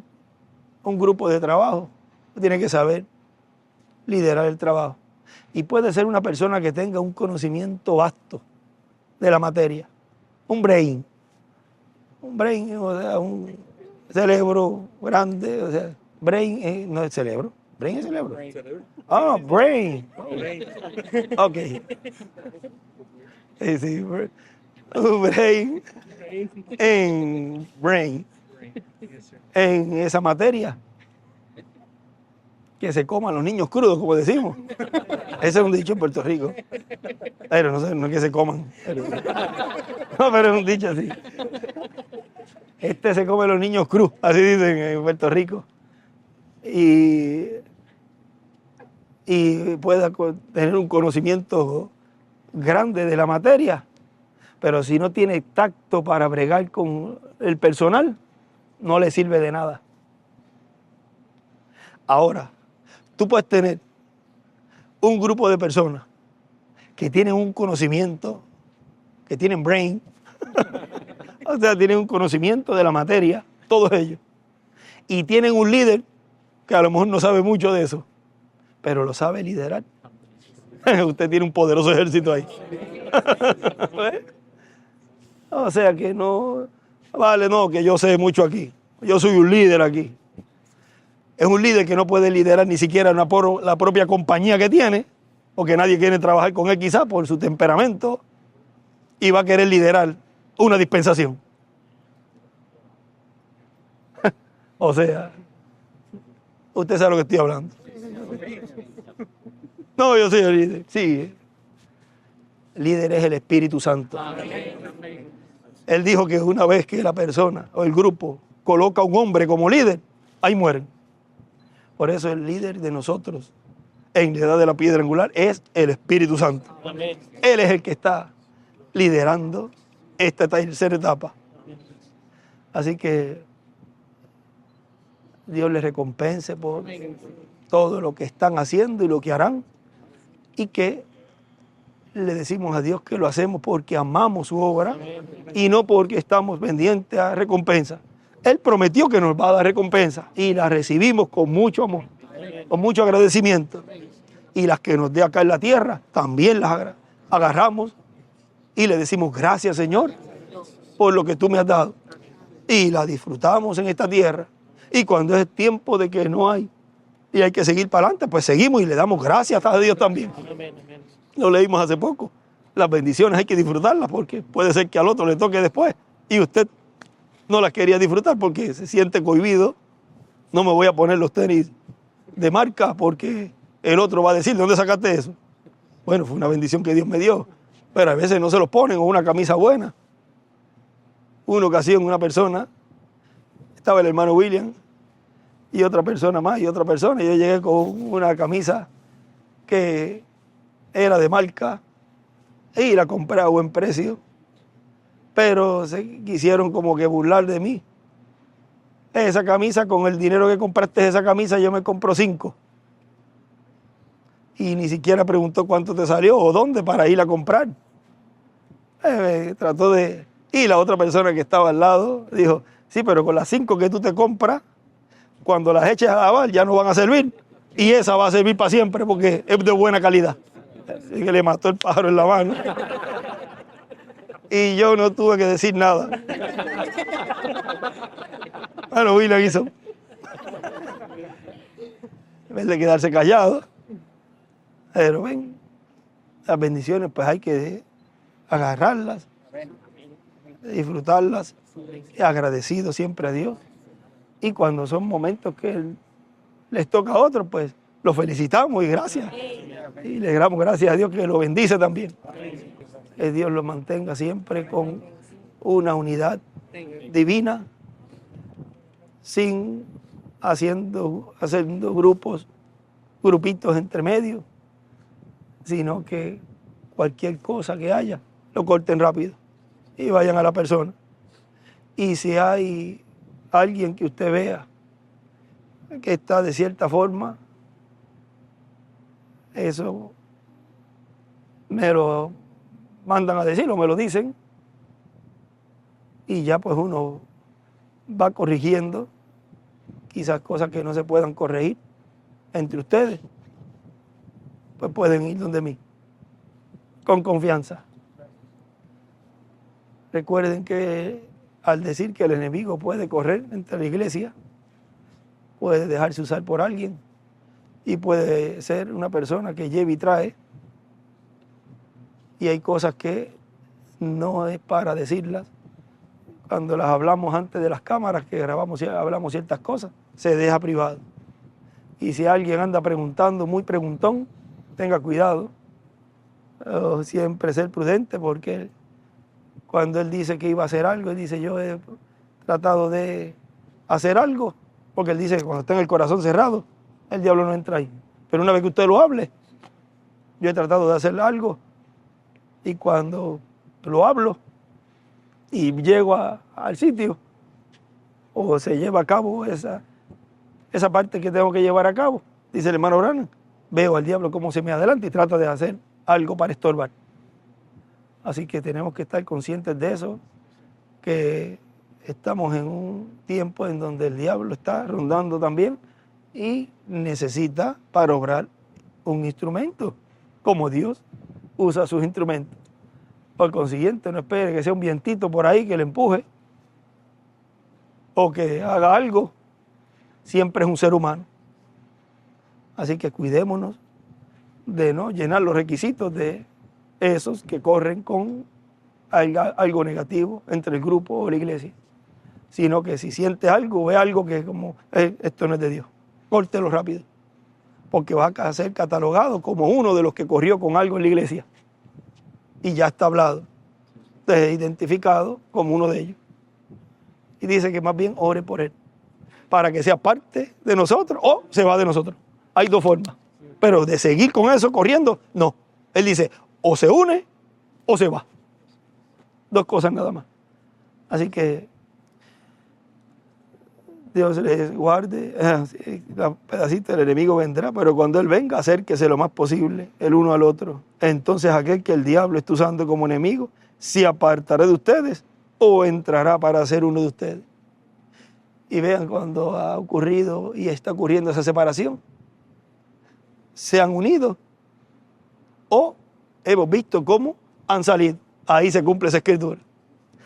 un grupo de trabajo, tiene que saber liderar el trabajo. Y puede ser una persona que tenga un conocimiento vasto de la materia, un brain, o sea, un cerebro grande, o sea, brain no es cerebro, brain es cerebro. Ah, brain. Ok. Sí, un brain en esa materia. Que se coman los niños crudos, como decimos. Ese es un dicho en Puerto Rico. Pero no sé, no es que se coman. Pero es un dicho así. Se come los niños crudos, así dicen en Puerto Rico. Y pueda tener un conocimiento grande de la materia, pero si no tiene tacto para bregar con el personal, no le sirve de nada. Ahora, tú puedes tener un grupo de personas que tienen un conocimiento, que tienen brain, o sea, tienen un conocimiento de la materia, todos ellos, y tienen un líder que a lo mejor no sabe mucho de eso, pero lo sabe liderar. Usted tiene un poderoso ejército ahí. O sea que no, vale, no, que yo sé mucho aquí, yo soy un líder aquí. Es un líder que no puede liderar ni siquiera la propia compañía que tiene, porque nadie quiere trabajar con él quizás por su temperamento, y va a querer liderar una dispensación. O sea, usted sabe lo que estoy hablando. No, yo soy el líder, sí. El líder es el Espíritu Santo. Él dijo que una vez que la persona o el grupo coloca a un hombre como líder, ahí mueren. Por eso el líder de nosotros en la edad de la piedra angular es el Espíritu Santo. Amén. Él es el que está liderando esta tercera etapa. Así que Dios les recompense por todo lo que están haciendo y lo que harán. Y que le decimos a Dios que lo hacemos porque amamos su obra y no porque estamos pendientes a recompensa. Él prometió que nos va a dar recompensa y la recibimos con mucho amor, con mucho agradecimiento. Y las que nos dé acá en la tierra, también las agarramos y le decimos gracias, Señor, por lo que tú me has dado. Y las disfrutamos en esta tierra. Y cuando es tiempo de que no hay y hay que seguir para adelante, pues seguimos y le damos gracias a Dios también. Lo leímos hace poco. Las bendiciones hay que disfrutarlas porque puede ser que al otro le toque después y usted no las quería disfrutar porque se siente cohibido. No me voy a poner los tenis de marca porque el otro va a decir, ¿de dónde sacaste eso? Bueno, fue una bendición que Dios me dio, pero a veces no se los ponen, o una camisa buena. Una ocasión una persona, estaba el hermano William y otra persona más y otra persona, y yo llegué con una camisa que era de marca y la compré a buen precio. Pero se quisieron como que burlar de mí. Esa camisa, con el dinero que compraste esa camisa, yo me compro 5. Y ni siquiera preguntó cuánto te salió o dónde para ir a comprar. Trató de... Y la otra persona que estaba al lado dijo, sí, pero con las 5 que tú te compras, cuando las eches a lavar ya no van a servir. Y esa va a servir para siempre porque es de buena calidad. Así que le mató el pájaro en la mano. Y yo no tuve que decir nada. Bueno, William hizo. En vez de quedarse callado. Pero ven, las bendiciones pues hay que agarrarlas, disfrutarlas, y agradecido siempre a Dios. Y cuando son momentos que les toca a otros, pues los felicitamos y gracias. Y le damos gracias a Dios que lo bendice también. Que Dios lo mantenga siempre con una unidad divina, sin haciendo grupitos entre medio, sino que cualquier cosa que haya, lo corten rápido y vayan a la persona. Y si hay alguien que usted vea que está de cierta forma, eso me lo mandan a decir o me lo dicen, y ya pues uno va corrigiendo quizás cosas que no se puedan corregir entre ustedes, pues pueden ir donde mí con confianza. Recuerden que al decir que el enemigo puede correr entre la iglesia, puede dejarse usar por alguien y puede ser una persona que lleve y trae, y hay cosas que no es para decirlas. Cuando las hablamos antes de las cámaras, que grabamos, hablamos ciertas cosas, se deja privado. Y si alguien anda preguntando, muy preguntón, tenga cuidado. Siempre ser prudente, porque cuando él dice que iba a hacer algo, él dice, yo he tratado de hacer algo, porque él dice que cuando está en el corazón cerrado, el diablo no entra ahí. Pero una vez que usted lo hable, yo he tratado de hacer algo, y cuando lo hablo y llego al sitio, o se lleva a cabo esa parte que tengo que llevar a cabo, dice el hermano Branham, veo al diablo cómo se me adelanta y trata de hacer algo para estorbar. Así que tenemos que estar conscientes de eso, que estamos en un tiempo en donde el diablo está rondando también y necesita para obrar un instrumento, como Dios usa sus instrumentos. Por consiguiente, no espere que sea un vientito por ahí que le empuje o que haga algo. Siempre es un ser humano. Así que cuidémonos de no llenar los requisitos de esos que corren con algo negativo entre el grupo o la iglesia, sino que si siente algo, ve algo que como esto no es de Dios, córtelo rápido, porque va a ser catalogado como uno de los que corrió con algo en la iglesia y ya está hablado, identificado como uno de ellos. Y dice que más bien ore por él, para que sea parte de nosotros o se va de nosotros. Hay dos formas, pero de seguir con eso corriendo, no. Él dice, o se une o se va. Dos cosas nada más. Así que Dios les guarde. La pedacita del enemigo vendrá, pero cuando él venga, acérquese lo más posible el uno al otro. Entonces aquel que el diablo está usando como enemigo se apartará de ustedes o entrará para ser uno de ustedes. Y vean cuando ha ocurrido y está ocurriendo esa separación, se han unido o hemos visto cómo han salido. Ahí se cumple esa escritura.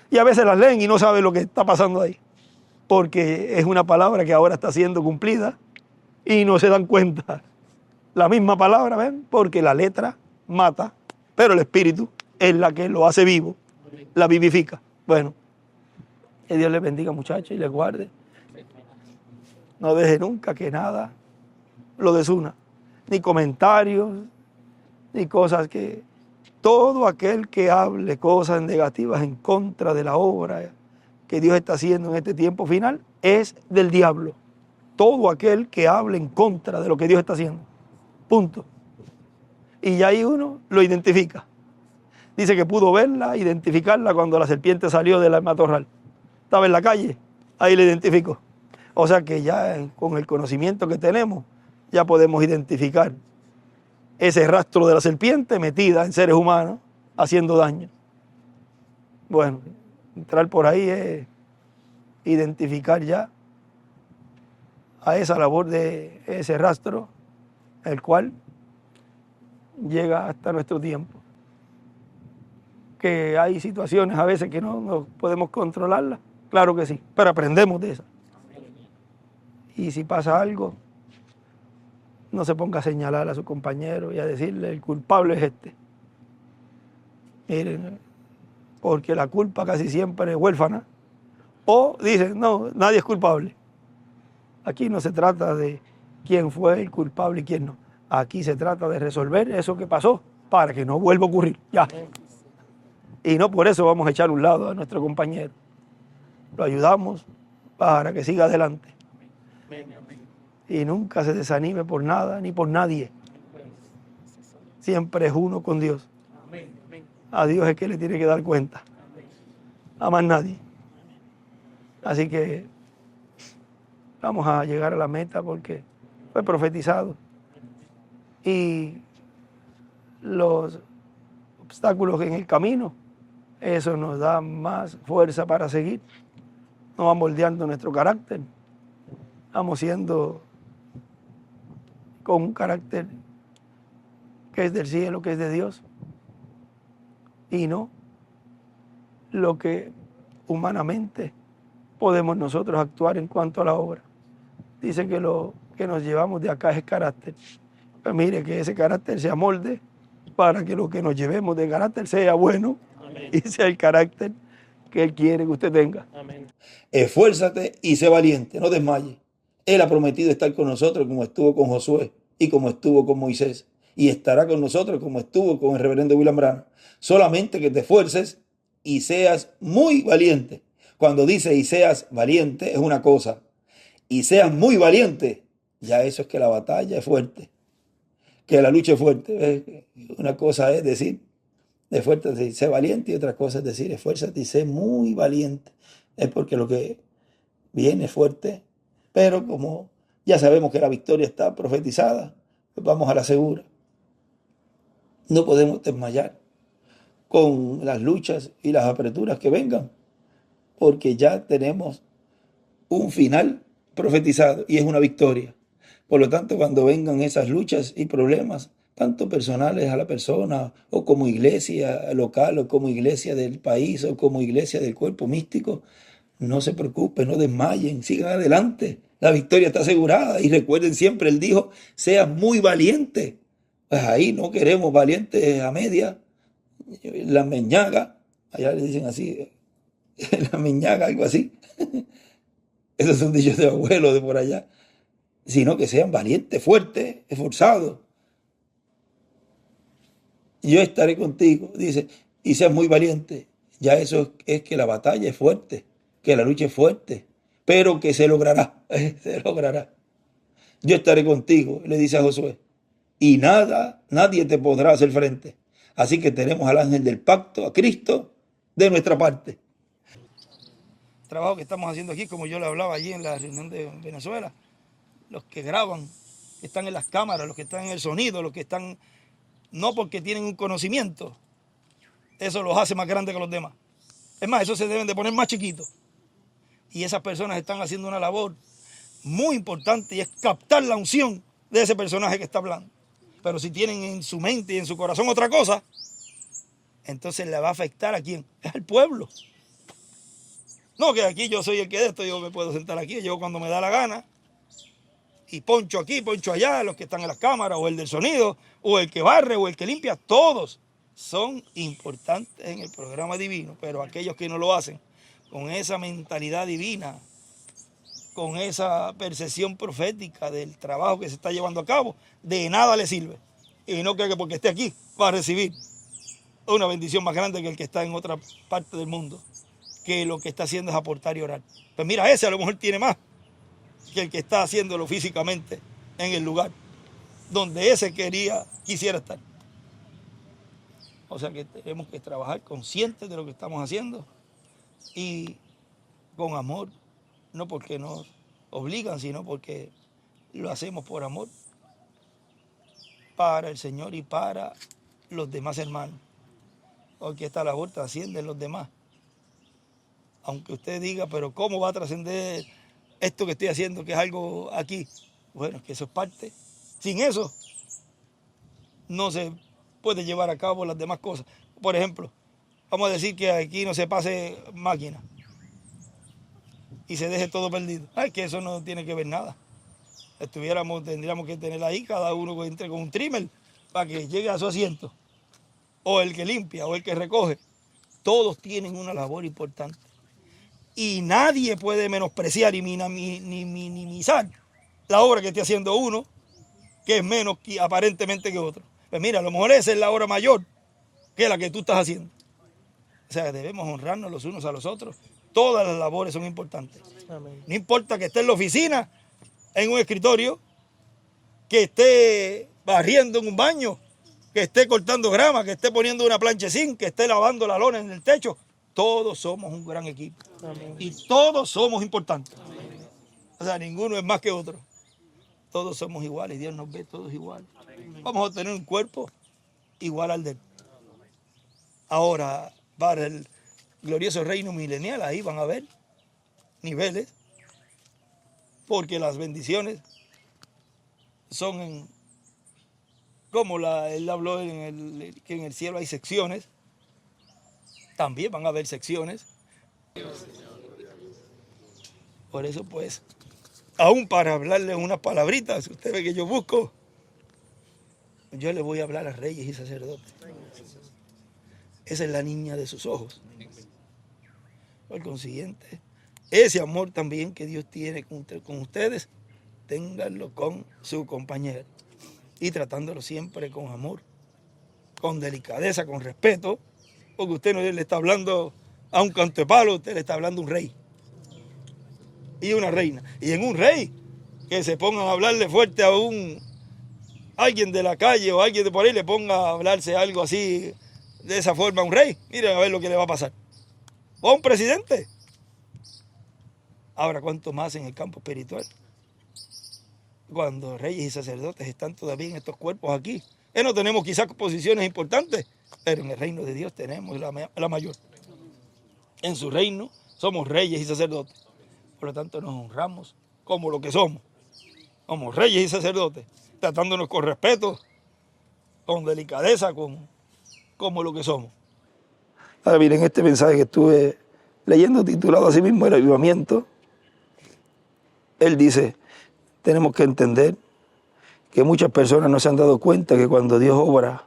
Y a veces las leen y no saben lo que está pasando ahí, porque es una palabra que ahora está siendo cumplida y no se dan cuenta. La misma palabra, ¿ven? Porque la letra mata, pero el espíritu es la que lo hace vivo, la vivifica. Bueno, que Dios les bendiga, muchachos, y les guarde. No deje nunca que nada lo desuna, ni comentarios, ni cosas que... Todo aquel que hable cosas negativas en contra de la obra que Dios está haciendo en este tiempo final es del diablo. Todo aquel que hable en contra de lo que Dios está haciendo. Punto. Y ya ahí uno lo identifica. Dice que pudo verla, identificarla cuando la serpiente salió del matorral. Estaba en la calle, ahí la identificó. O sea que ya con el conocimiento que tenemos, ya podemos identificar ese rastro de la serpiente metida en seres humanos, haciendo daño. Bueno, entrar por ahí es identificar ya a esa labor de ese rastro, el cual llega hasta nuestro tiempo. Que hay situaciones a veces que no podemos controlarlas, claro que sí, pero aprendemos de esas. Y si pasa algo, no se ponga a señalar a su compañero y a decirle el culpable es este. Miren, porque la culpa casi siempre es huérfana. O dicen, no, nadie es culpable. Aquí no se trata de quién fue el culpable y quién no. Aquí se trata de resolver eso que pasó para que no vuelva a ocurrir. Ya. Y no por eso vamos a echar a un lado a nuestro compañero. Lo ayudamos para que siga adelante. Y nunca se desanime por nada ni por nadie. Siempre es uno con Dios. A Dios es que le tiene que dar cuenta. A más nadie. Así que vamos a llegar a la meta porque fue profetizado. Y los obstáculos en el camino, eso nos da más fuerza para seguir. Nos va moldeando nuestro carácter. Vamos siendo con un carácter que es del cielo, que es de Dios. Y no lo que humanamente podemos nosotros actuar en cuanto a la obra. Dice que lo que nos llevamos de acá es carácter. Pues mire, que ese carácter se amolde para que lo que nos llevemos de carácter sea bueno. Amén. Y sea el carácter que Él quiere que usted tenga. Amén. Esfuérzate y sé valiente, no desmayes. Él ha prometido estar con nosotros como estuvo con Josué y como estuvo con Moisés. Y estará con nosotros como estuvo con el reverendo William Branham. Solamente que te esfuerces y seas muy valiente. Cuando dice y seas valiente es una cosa. Y seas muy valiente, ya eso es que la batalla es fuerte. Que la lucha es fuerte. Una cosa es decir, de fuerte, sé valiente, y otra cosa es decir, esfuérzate y sé muy valiente. Es porque lo que viene es fuerte, pero como ya sabemos que la victoria está profetizada, pues vamos a la segura. No podemos desmayar con las luchas y las aperturas que vengan, porque ya tenemos un final profetizado y es una victoria. Por lo tanto, cuando vengan esas luchas y problemas, tanto personales a la persona, o como iglesia local, o como iglesia del país, o como iglesia del cuerpo místico, no se preocupen, no desmayen, sigan adelante. La victoria está asegurada. Y recuerden siempre, Él dijo, seas muy valiente. Pues ahí no queremos valientes a media. La meñaga, allá le dicen así, la meñaga, algo así. Esos son dichos de abuelo de por allá. Sino que sean valientes, fuertes, esforzados. Yo estaré contigo, dice, y seas muy valiente. Ya eso es que la batalla es fuerte, que la lucha es fuerte, pero que se logrará, se logrará. Yo estaré contigo, le dice a Josué, y nadie te podrá hacer frente. Así que tenemos al ángel del pacto, a Cristo, de nuestra parte. El trabajo que estamos haciendo aquí, como yo le hablaba allí en la reunión de Venezuela, los que graban, que están en las cámaras, los que están en el sonido, los que están, no porque tienen un conocimiento, eso los hace más grandes que los demás. Es más, eso se deben de poner más chiquitos. Y esas personas están haciendo una labor muy importante y es captar la unción de ese personaje que está hablando. Pero si tienen en su mente y en su corazón otra cosa, entonces le va a afectar a quién, es al pueblo. No, que aquí yo soy el que de esto, yo me puedo sentar aquí, yo cuando me da la gana, y poncho aquí, poncho allá, los que están en las cámaras, o el del sonido, o el que barre, o el que limpia, todos son importantes en el programa divino, pero aquellos que no lo hacen con esa mentalidad divina, con esa percepción profética del trabajo que se está llevando a cabo, de nada le sirve. Y no creo que porque esté aquí va a recibir una bendición más grande que el que está en otra parte del mundo, que lo que está haciendo es aportar y orar. Pues mira, ese a lo mejor tiene más que el que está haciéndolo físicamente en el lugar donde ese quisiera estar. O sea que tenemos que trabajar conscientes de lo que estamos haciendo y con amor, no porque nos obligan, sino porque lo hacemos por amor para el Señor y para los demás hermanos. Porque esta labor trasciende en los demás. Aunque usted diga, pero ¿cómo va a trascender esto que estoy haciendo, que es algo aquí? Bueno, es que eso es parte. Sin eso no se puede llevar a cabo las demás cosas. Por ejemplo, vamos a decir que aquí no se pase máquina y se deje todo perdido. Ay, que eso no tiene que ver nada. Tendríamos que tener ahí cada uno que entre con un trimmer para que llegue a su asiento. O el que limpia, o el que recoge. Todos tienen una labor importante. Y nadie puede menospreciar y ni minimizar la obra que esté haciendo uno, que es menos aparentemente que otro. Pues mira, a lo mejor esa es la obra mayor que la que tú estás haciendo. O sea, debemos honrarnos los unos a los otros. Todas las labores son importantes. Amén. No importa que esté en la oficina, en un escritorio, que esté barriendo en un baño, que esté cortando grama, que esté poniendo una planchecín, que esté lavando la lona en el techo. Todos somos un gran equipo. Amén. Y todos somos importantes. O sea, ninguno es más que otro. Todos somos iguales. Dios nos ve todos iguales. Vamos a tener un cuerpo igual al de él. Ahora, para el glorioso reino milenial, ahí van a haber niveles, porque las bendiciones son como él habló que en el cielo hay secciones, también van a haber secciones. Por eso, pues, aún para hablarle unas palabritas, usted ve que yo busco, yo le voy a hablar a reyes y sacerdotes. Esa es la niña de sus ojos. Por consiguiente, ese amor también que Dios tiene con ustedes, ténganlo con su compañero. Y tratándolo siempre con amor, con delicadeza, con respeto, porque usted no le está hablando a un canto de palo, usted le está hablando a un rey y una reina. Y en un rey, que se pongan a hablarle fuerte a alguien de la calle o alguien de por ahí, le ponga a hablarse algo así, de esa forma a un rey, miren a ver lo que le va a pasar. O a un presidente. Ahora, ¿cuánto más en el campo espiritual? Cuando reyes y sacerdotes están todavía en estos cuerpos aquí. No tenemos quizás posiciones importantes, pero en el reino de Dios tenemos la mayor. En su reino somos reyes y sacerdotes. Por lo tanto, nos honramos como lo que somos. Somos reyes y sacerdotes, tratándonos con respeto, con delicadeza, como lo que somos. Ahora miren, este mensaje que estuve leyendo, titulado así mismo El Avivamiento, él dice, tenemos que entender que muchas personas no se han dado cuenta que cuando Dios obra,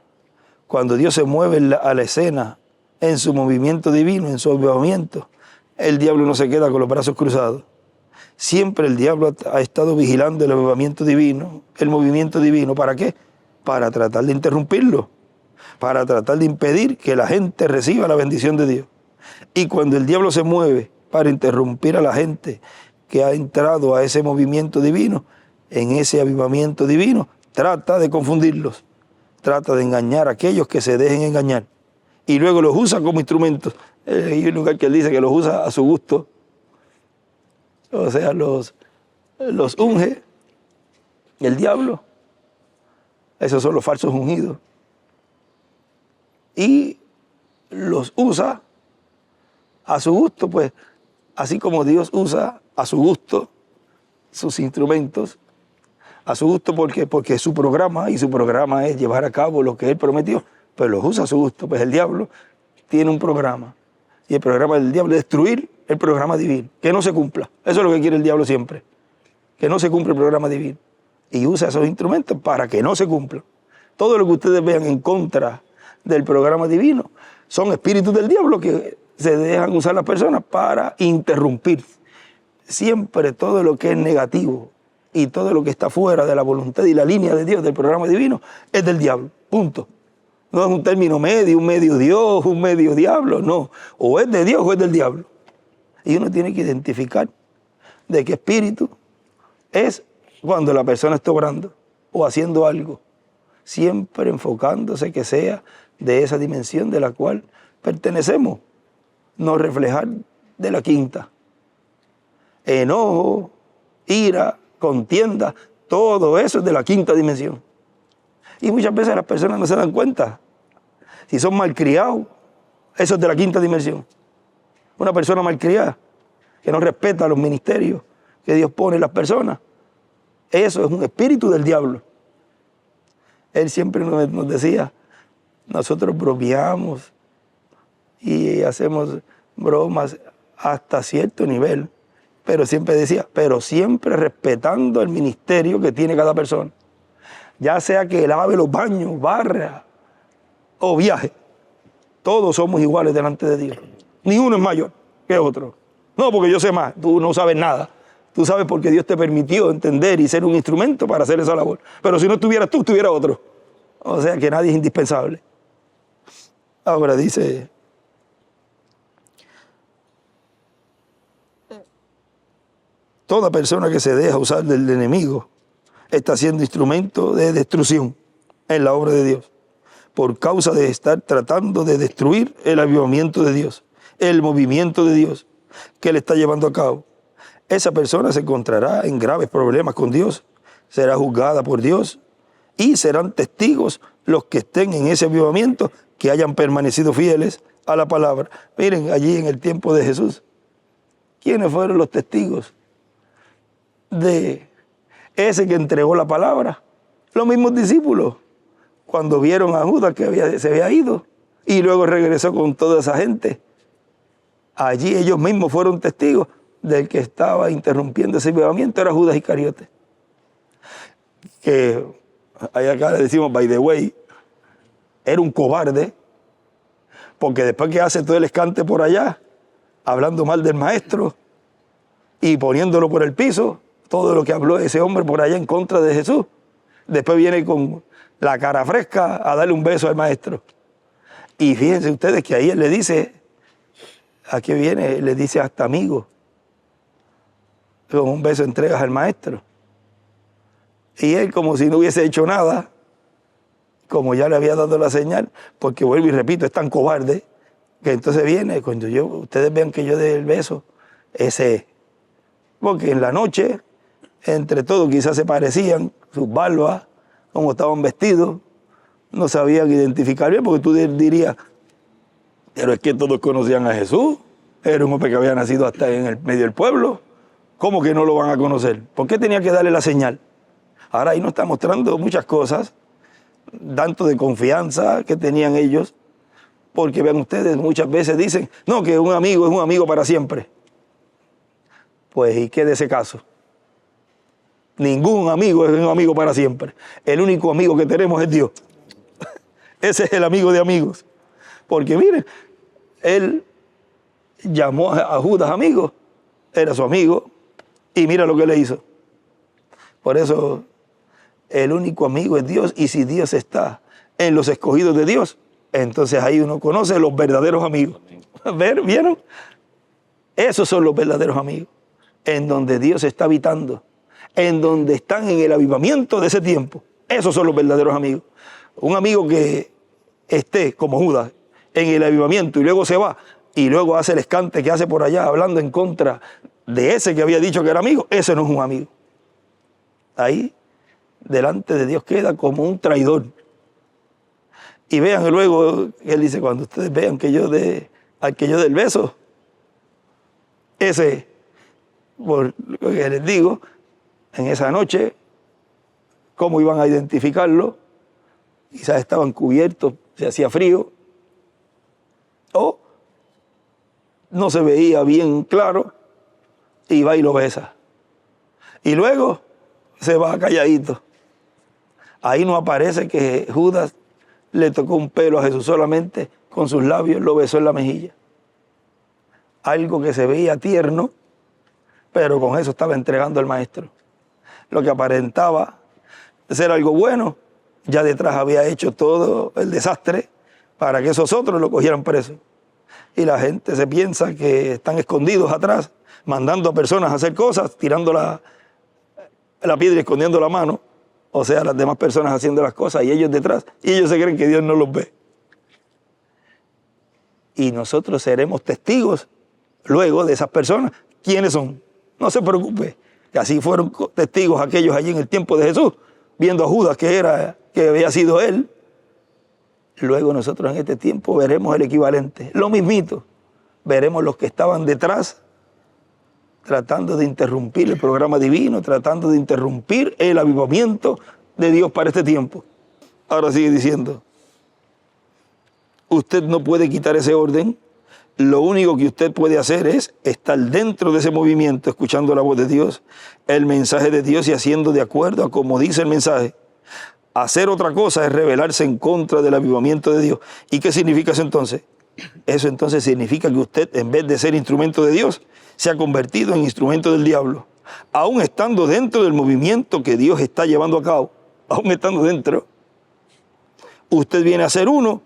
cuando Dios se mueve a la escena, en su movimiento divino, en su avivamiento, el diablo no se queda con los brazos cruzados. Siempre el diablo ha estado vigilando el avivamiento divino, el movimiento divino. ¿Para qué? Para tratar de interrumpirlo, para tratar de impedir que la gente reciba la bendición de Dios. Y cuando el diablo se mueve para interrumpir a la gente que ha entrado a ese movimiento divino, en ese avivamiento divino, trata de confundirlos, trata de engañar a aquellos que se dejen engañar. Y luego los usa como instrumentos. Hay un lugar que él dice que los usa a su gusto. O sea, los unge el diablo. Esos son los falsos ungidos. Y los usa a su gusto, pues, así como Dios usa a su gusto sus instrumentos, a su gusto porque es su programa, y su programa es llevar a cabo lo que Él prometió, pero los usa a su gusto. Pues el diablo tiene un programa, y el programa del diablo es destruir el programa divino, que no se cumpla. Eso es lo que quiere el diablo siempre, que no se cumpla el programa divino, y usa esos instrumentos para que no se cumpla. Todo lo que ustedes vean en contra del programa divino son espíritus del diablo que se dejan usar las personas para interrumpir. Siempre todo lo que es negativo y todo lo que está fuera de la voluntad y la línea de Dios, del programa divino, es del diablo, punto. No es un término medio, un medio Dios, un medio diablo, no. O es de Dios o es del diablo. Y uno tiene que identificar de qué espíritu es cuando la persona está orando o haciendo algo, siempre enfocándose que sea de esa dimensión de la cual pertenecemos, no reflejar de la quinta. Enojo, ira, contienda, todo eso es de la quinta dimensión. Y muchas veces las personas no se dan cuenta. Si son malcriados, eso es de la quinta dimensión. Una persona malcriada, que no respeta los ministerios que Dios pone en las personas, eso es un espíritu del diablo. Él siempre nos decía, nosotros bromeamos y hacemos bromas hasta cierto nivel, pero siempre decía, pero siempre respetando el ministerio que tiene cada persona. Ya sea que lave los baños, barra o viaje, todos somos iguales delante de Dios. Ni uno es mayor que otro. No, porque yo sé más, tú no sabes nada. Tú sabes porque Dios te permitió entender y ser un instrumento para hacer esa labor. Pero si no estuvieras tú, estuviera otro. O sea que nadie es indispensable. Ahora dice Toda persona que se deja usar del enemigo está siendo instrumento de destrucción en la obra de Dios, por causa de estar tratando de destruir el avivamiento de Dios, el movimiento de Dios que Él está llevando a cabo. Esa persona se encontrará en graves problemas con Dios, será juzgada por Dios y serán testigos los que estén en ese avivamiento que hayan permanecido fieles a la palabra. Miren, allí en el tiempo de Jesús, ¿quiénes fueron los testigos de ese que entregó la palabra? Los mismos discípulos, cuando vieron a Judas que se había ido y luego regresó con toda esa gente. Allí ellos mismos fueron testigos del que estaba interrumpiendo ese avivamiento, era Judas Iscariote. Que ahí acá le decimos, by the way, era un cobarde, porque después que hace todo el escante por allá, hablando mal del maestro y poniéndolo por el piso, todo lo que habló ese hombre por allá en contra de Jesús, después viene con la cara fresca a darle un beso al maestro. Y fíjense ustedes que ahí él le dice, aquí viene, le dice hasta amigo, con un beso entregas al maestro. Y él, como si no hubiese hecho nada, como ya le había dado la señal, porque vuelvo y repito, es tan cobarde, que entonces viene, cuando ustedes vean que yo dé el beso, ese es. Porque en la noche, entre todos quizás se parecían, sus barbas, cómo estaban vestidos, no sabían identificar bien, porque tú dirías, pero es que todos conocían a Jesús, era un hombre que había nacido hasta en el medio del pueblo, ¿cómo que no lo van a conocer? ¿Por qué tenía que darle la señal? Ahora ahí nos está mostrando muchas cosas, tanto de confianza que tenían ellos, porque vean ustedes, muchas veces dicen, no, que un amigo es un amigo para siempre. Pues, ¿y qué de ese caso? Ningún amigo es un amigo para siempre. El único amigo que tenemos es Dios. Ese es el amigo de amigos. Porque miren, él llamó a Judas amigo, era su amigo, y mira lo que le hizo. Por eso, el único amigo es Dios, y si Dios está en los escogidos de Dios, entonces ahí uno conoce los verdaderos amigos. ¿Vieron? Esos son los verdaderos amigos, en donde Dios está habitando, en donde están en el avivamiento de ese tiempo. Esos son los verdaderos amigos. Un amigo que esté, como Judas, en el avivamiento y luego se va, y luego hace el escante que hace por allá, hablando en contra de ese que había dicho que era amigo, ese no es un amigo. Ahí, delante de Dios queda como un traidor. Y vean luego, él dice, cuando ustedes vean que yo dé, al que yo dé el beso, ese, por lo que les digo, en esa noche, cómo iban a identificarlo, quizás estaban cubiertos, se hacía frío, o no se veía bien claro, y va y lo besa. Y luego se va calladito. Ahí no aparece que Judas le tocó un pelo a Jesús, solamente con sus labios lo besó en la mejilla. Algo que se veía tierno, pero con eso estaba entregando al maestro. Lo que aparentaba ser algo bueno, ya detrás había hecho todo el desastre para que esos otros lo cogieran preso. Y la gente se piensa que están escondidos atrás, mandando a personas a hacer cosas, tirando la piedra y escondiendo la mano, o sea, las demás personas haciendo las cosas y ellos detrás, y ellos se creen que Dios no los ve. Y nosotros seremos testigos luego de esas personas. ¿Quiénes son? No se preocupe, que así fueron testigos aquellos allí en el tiempo de Jesús, viendo a Judas que había sido él. Luego nosotros en este tiempo veremos el equivalente, lo mismito. Veremos los que estaban detrás, tratando de interrumpir el programa divino, tratando de interrumpir el avivamiento de Dios para este tiempo. Ahora sigue diciendo, usted no puede quitar ese orden, lo único que usted puede hacer es estar dentro de ese movimiento, escuchando la voz de Dios, el mensaje de Dios y haciendo de acuerdo a como dice el mensaje. Hacer otra cosa es rebelarse en contra del avivamiento de Dios. ¿Y qué significa eso entonces? Eso entonces significa que usted, en vez de ser instrumento de Dios, se ha convertido en instrumento del diablo. Aún estando dentro del movimiento que Dios está llevando a cabo, aún estando dentro, usted viene a ser uno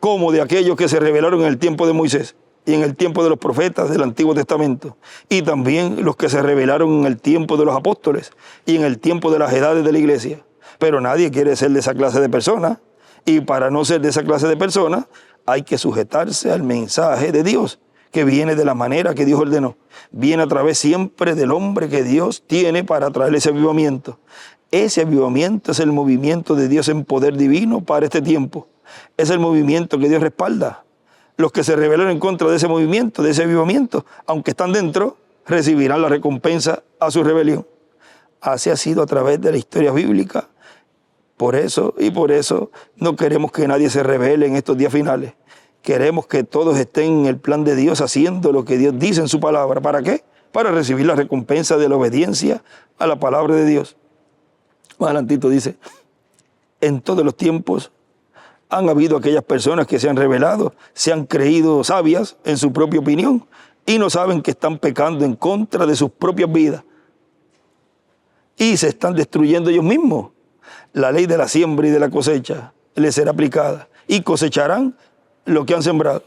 como de aquellos que se rebelaron en el tiempo de Moisés. y en el tiempo de los profetas del Antiguo Testamento, y también los que se revelaron en el tiempo de los apóstoles y en el tiempo de las edades de la iglesia. Pero nadie quiere ser de esa clase de personas, y para no ser de esa clase de personas hay que sujetarse al mensaje de Dios, que viene de la manera que Dios ordenó. Viene a través siempre del hombre que Dios tiene para traer ese avivamiento. Ese avivamiento es el movimiento de Dios en poder divino para este tiempo. Es el movimiento que Dios respalda. Los que se rebelaron en contra de ese movimiento, de ese avivamiento, aunque están dentro, recibirán la recompensa a su rebelión. Así ha sido a través de la historia bíblica. Por eso no queremos que nadie se rebele en estos días finales. Queremos que todos estén en el plan de Dios, haciendo lo que Dios dice en su palabra. ¿Para qué? Para recibir la recompensa de la obediencia a la palabra de Dios. Más adelantito dice, en todos los tiempos han habido aquellas personas que se han rebelado, se han creído sabias en su propia opinión y no saben que están pecando en contra de sus propias vidas. Y se están destruyendo ellos mismos. La ley de la siembra y de la cosecha les será aplicada y cosecharán lo que han sembrado.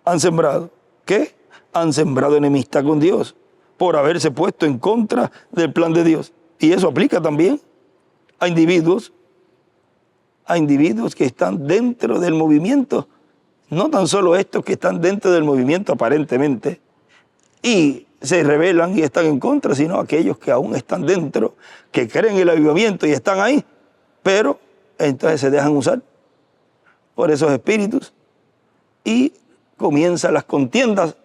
¿Han sembrado qué? Han sembrado enemistad con Dios por haberse puesto en contra del plan de Dios. Y eso aplica también a individuos que están dentro del movimiento. No tan solo estos que están dentro del movimiento aparentemente y se rebelan y están en contra, sino aquellos que aún están dentro, que creen en el avivamiento y están ahí, pero entonces se dejan usar por esos espíritus y comienzan las contiendas.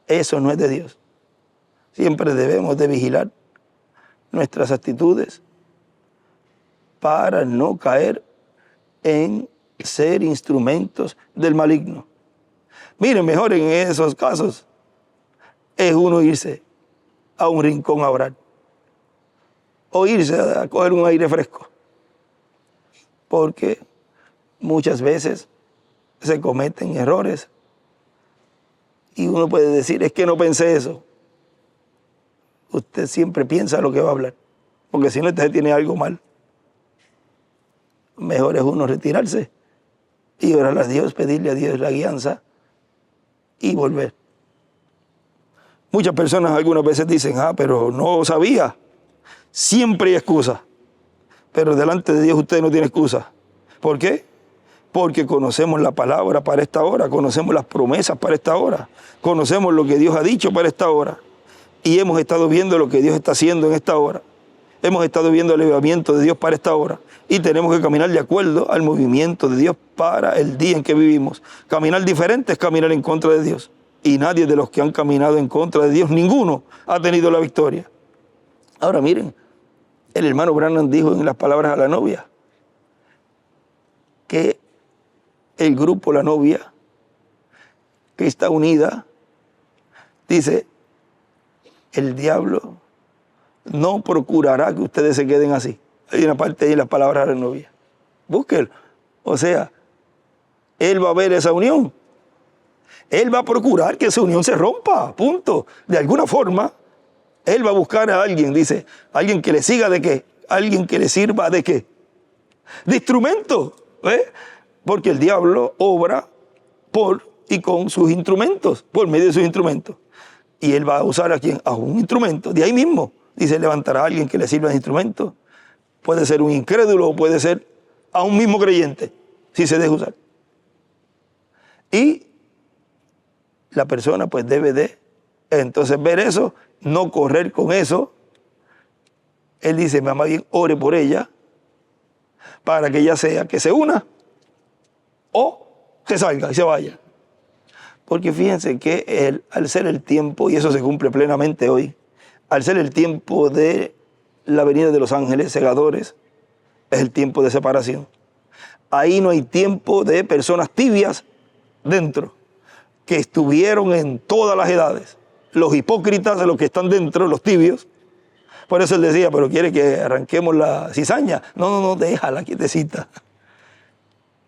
Eso no es de Dios. Siempre debemos de vigilar nuestras actitudes para no caer en ser instrumentos del maligno. Miren, mejor en esos casos es uno irse a un rincón a orar o irse a coger un aire fresco, porque muchas veces se cometen errores y uno puede decir, es que no pensé eso. Usted siempre piensa lo que va a hablar, porque si no, usted tiene algo mal. Mejor es uno retirarse y orar a Dios, pedirle a Dios la guianza y volver. Muchas personas algunas veces dicen, pero no sabía. Siempre hay excusa, pero delante de Dios usted no tiene excusa. ¿Por qué? Porque conocemos la palabra para esta hora, conocemos las promesas para esta hora, conocemos lo que Dios ha dicho para esta hora y hemos estado viendo lo que Dios está haciendo en esta hora. Hemos estado viendo el avivamiento de Dios para esta hora y tenemos que caminar de acuerdo al movimiento de Dios para el día en que vivimos. Caminar diferente es caminar en contra de Dios. Y nadie de los que han caminado en contra de Dios, ninguno ha tenido la victoria. Ahora miren, el hermano Branham dijo en las palabras a la novia que el grupo, la novia, que está unida, dice, el diablo no procurará que ustedes se queden así. Hay una parte ahí en las palabras de la novia. Búsquelo. O sea, él va a ver esa unión. Él va a procurar que esa unión se rompa, punto. De alguna forma, él va a buscar a alguien, dice, alguien que le siga de qué, alguien que le sirva de qué, de instrumento, porque el diablo obra por y con sus instrumentos, por medio de sus instrumentos. Y él va a usar a quién, a un instrumento, de ahí mismo, dice, levantará a alguien que le sirva de instrumento. Puede ser un incrédulo o puede ser a un mismo creyente, si se deja usar. Y la persona pues debe de entonces ver eso, no correr con eso. Él dice, mamá bien, ore por ella para que ella sea que se una o se salga y se vaya. Porque fíjense que al ser el tiempo, y eso se cumple plenamente hoy, al ser el tiempo de la venida de los ángeles segadores, es el tiempo de separación. Ahí no hay tiempo de personas tibias dentro, que estuvieron en todas las edades. Los hipócritas, de los que están dentro, los tibios. Por eso él decía, pero quiere que arranquemos la cizaña. No, déjala quietecita.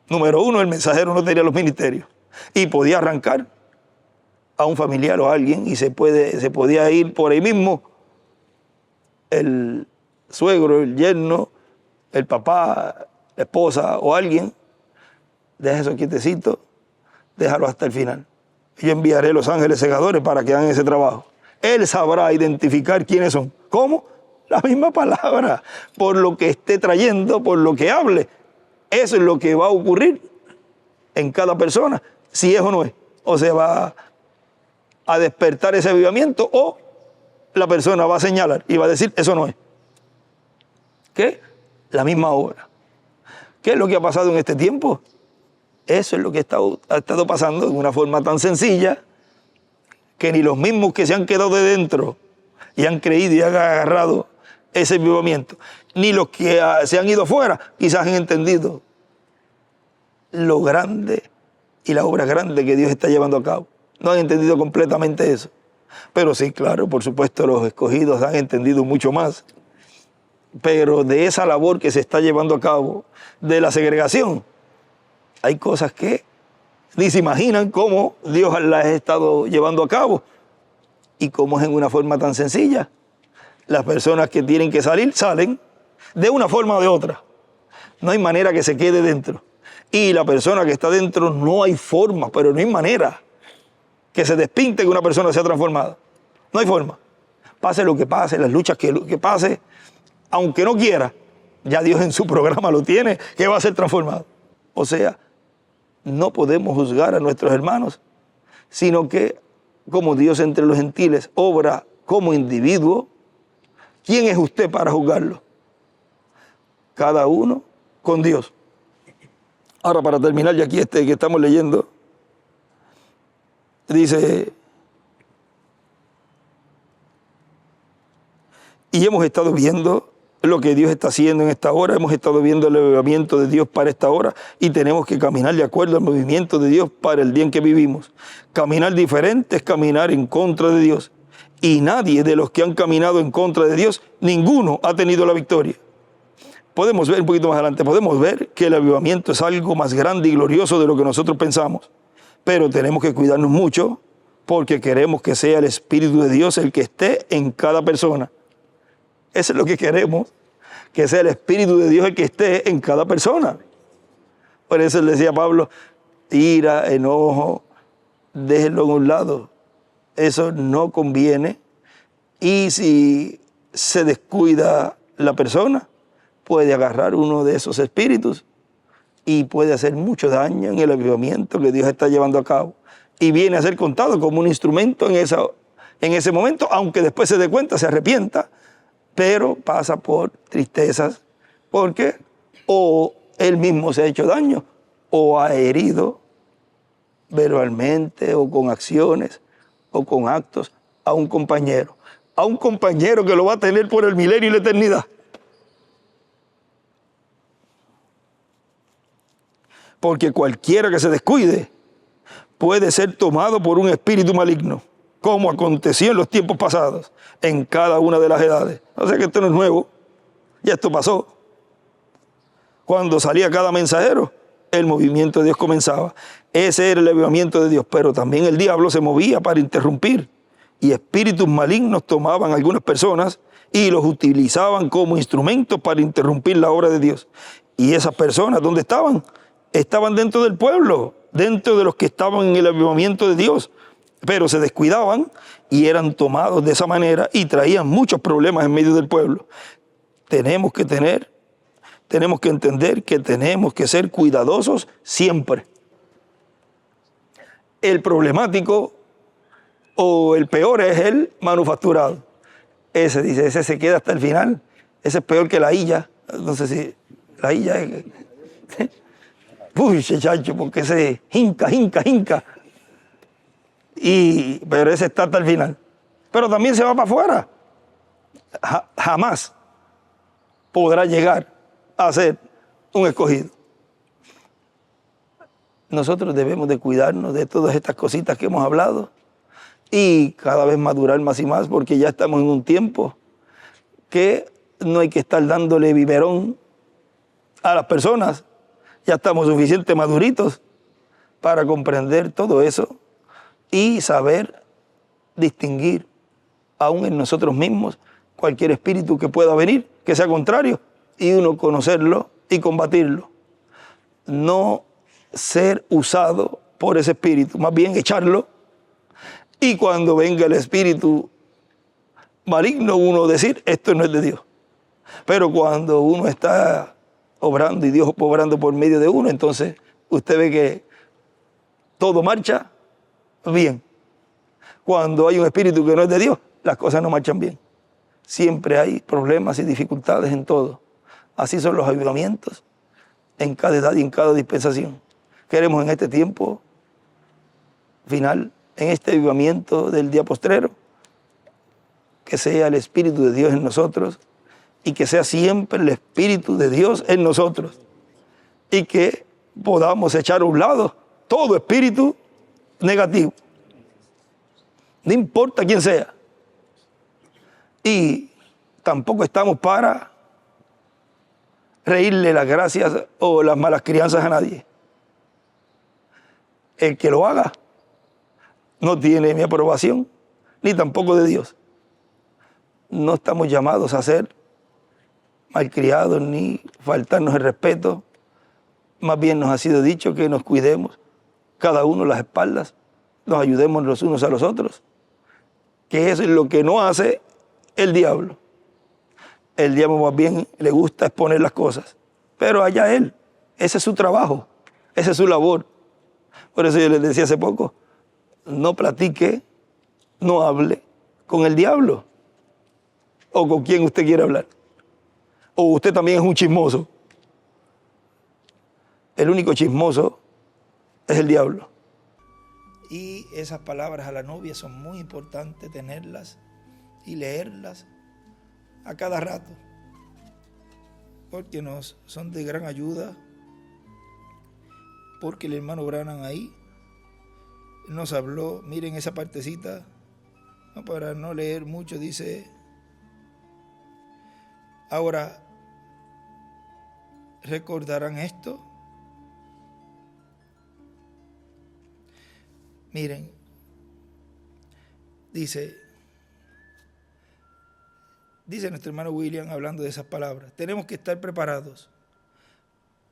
Número uno, el mensajero no tenía los ministerios. Y podía arrancar a un familiar o a alguien y se podía ir por ahí mismo el suegro, el yerno, el papá, la esposa o alguien. Deja eso quietecito, déjalo hasta el final. Yo enviaré los ángeles segadores para que hagan ese trabajo. Él sabrá identificar quiénes son. ¿Cómo? La misma palabra. Por lo que esté trayendo, por lo que hable. Eso es lo que va a ocurrir en cada persona, si es o no es. O se va a despertar ese avivamiento, o la persona va a señalar y va a decir, eso no es. ¿Qué? La misma obra. ¿Qué es lo que ha pasado en este tiempo? Eso es lo que ha estado pasando de una forma tan sencilla que ni los mismos que se han quedado de dentro y han creído y han agarrado ese avivamiento, ni los que se han ido afuera quizás han entendido lo grande y la obra grande que Dios está llevando a cabo. No han entendido completamente eso. Pero sí, claro, por supuesto, los escogidos han entendido mucho más. Pero de esa labor que se está llevando a cabo, de la segregación, hay cosas que ni se imaginan cómo Dios las ha estado llevando a cabo y cómo es en una forma tan sencilla. Las personas que tienen que salir, salen de una forma o de otra. No hay manera que se quede dentro. Y la persona que está dentro, no hay forma, pero no hay manera que se despinte que una persona sea transformada. No hay forma. Pase lo que pase, las luchas que pase, aunque no quiera, ya Dios en su programa lo tiene, que va a ser transformado. O sea, no podemos juzgar a nuestros hermanos, sino que como Dios entre los gentiles obra como individuo, ¿quién es usted para juzgarlo? Cada uno con Dios. Ahora, para terminar, ya aquí que estamos leyendo, dice, y hemos estado viendo lo que Dios está haciendo en esta hora, hemos estado viendo el avivamiento de Dios para esta hora y tenemos que caminar de acuerdo al movimiento de Dios para el día en que vivimos. Caminar diferente es caminar en contra de Dios. Y nadie de los que han caminado en contra de Dios, ninguno ha tenido la victoria. Podemos ver un poquito más adelante, podemos ver que el avivamiento es algo más grande y glorioso de lo que nosotros pensamos. Pero tenemos que cuidarnos mucho porque queremos que sea el Espíritu de Dios el que esté en cada persona. Eso es lo que queremos, que sea el Espíritu de Dios el que esté en cada persona. Por eso él decía a Pablo, ira, enojo, déjenlo a un lado. Eso no conviene. Y si se descuida la persona, puede agarrar uno de esos espíritus y puede hacer mucho daño en el avivamiento que Dios está llevando a cabo. Y viene a ser contado como un instrumento en ese momento, aunque después se dé cuenta, se arrepienta, pero pasa por tristezas porque o él mismo se ha hecho daño o ha herido verbalmente o con acciones o con actos a un compañero que lo va a tener por el milenio y la eternidad. Porque cualquiera que se descuide puede ser tomado por un espíritu maligno, como aconteció en los tiempos pasados, en cada una de las edades. O sea que esto no es nuevo, ya esto pasó. Cuando salía cada mensajero, el movimiento de Dios comenzaba. Ese era el avivamiento de Dios, pero también el diablo se movía para interrumpir. Y espíritus malignos tomaban a algunas personas y los utilizaban como instrumentos para interrumpir la obra de Dios. Y esas personas, ¿dónde estaban? Estaban dentro del pueblo, dentro de los que estaban en el avivamiento de Dios, pero se descuidaban y eran tomados de esa manera y traían muchos problemas en medio del pueblo. Tenemos que entender que tenemos que ser cuidadosos siempre. El problemático o el peor es el manufacturado. Ese se queda hasta el final. Ese es peor que la hilla. No sé si la hilla es... Uy, chacho, porque ese hinca. Pero ese está hasta el final. Pero también se va para afuera. Jamás podrá llegar a ser un escogido. Nosotros debemos de cuidarnos de todas estas cositas que hemos hablado y cada vez madurar más y más, porque ya estamos en un tiempo que no hay que estar dándole biberón a las personas. Ya estamos suficientemente maduritos para comprender todo eso y saber distinguir aún en nosotros mismos cualquier espíritu que pueda venir, que sea contrario, y uno conocerlo y combatirlo. No ser usado por ese espíritu, más bien echarlo Y cuando venga el espíritu maligno, uno decir, esto no es de Dios. Pero cuando uno está obrando y Dios obrando por medio de uno, entonces usted ve que todo marcha bien. Cuando hay un espíritu que no es de Dios, las cosas no marchan bien. Siempre hay problemas y dificultades en todo. Así son los avivamientos en cada edad y en cada dispensación. Queremos en este tiempo final, en este avivamiento del día postrero, que sea el Espíritu de Dios en nosotros y que sea siempre el Espíritu de Dios en nosotros y que podamos echar a un lado todo espíritu negativo. No importa quién sea. Y tampoco estamos para reírle las gracias o las malas crianzas a nadie. El que lo haga no tiene mi aprobación, ni tampoco de Dios. No estamos llamados a ser malcriados ni faltarnos el respeto. Más bien nos ha sido dicho que nos cuidemos cada uno las espaldas, nos ayudemos los unos a los otros, que eso es lo que no hace el diablo. El diablo más bien le gusta exponer las cosas, pero allá él, ese es su trabajo, esa es su labor. Por eso yo les decía hace poco, no platique, no hable con el diablo o con quien usted quiera hablar. O usted también es un chismoso. El único chismoso es el diablo. Y esas palabras a la novia son muy importantes tenerlas y leerlas a cada rato, porque nos son de gran ayuda, porque el hermano Branham ahí nos habló, miren esa partecita, para no leer mucho, dice, ahora, ¿recordarán esto? Miren, dice nuestro hermano William hablando de esas palabras, tenemos que estar preparados.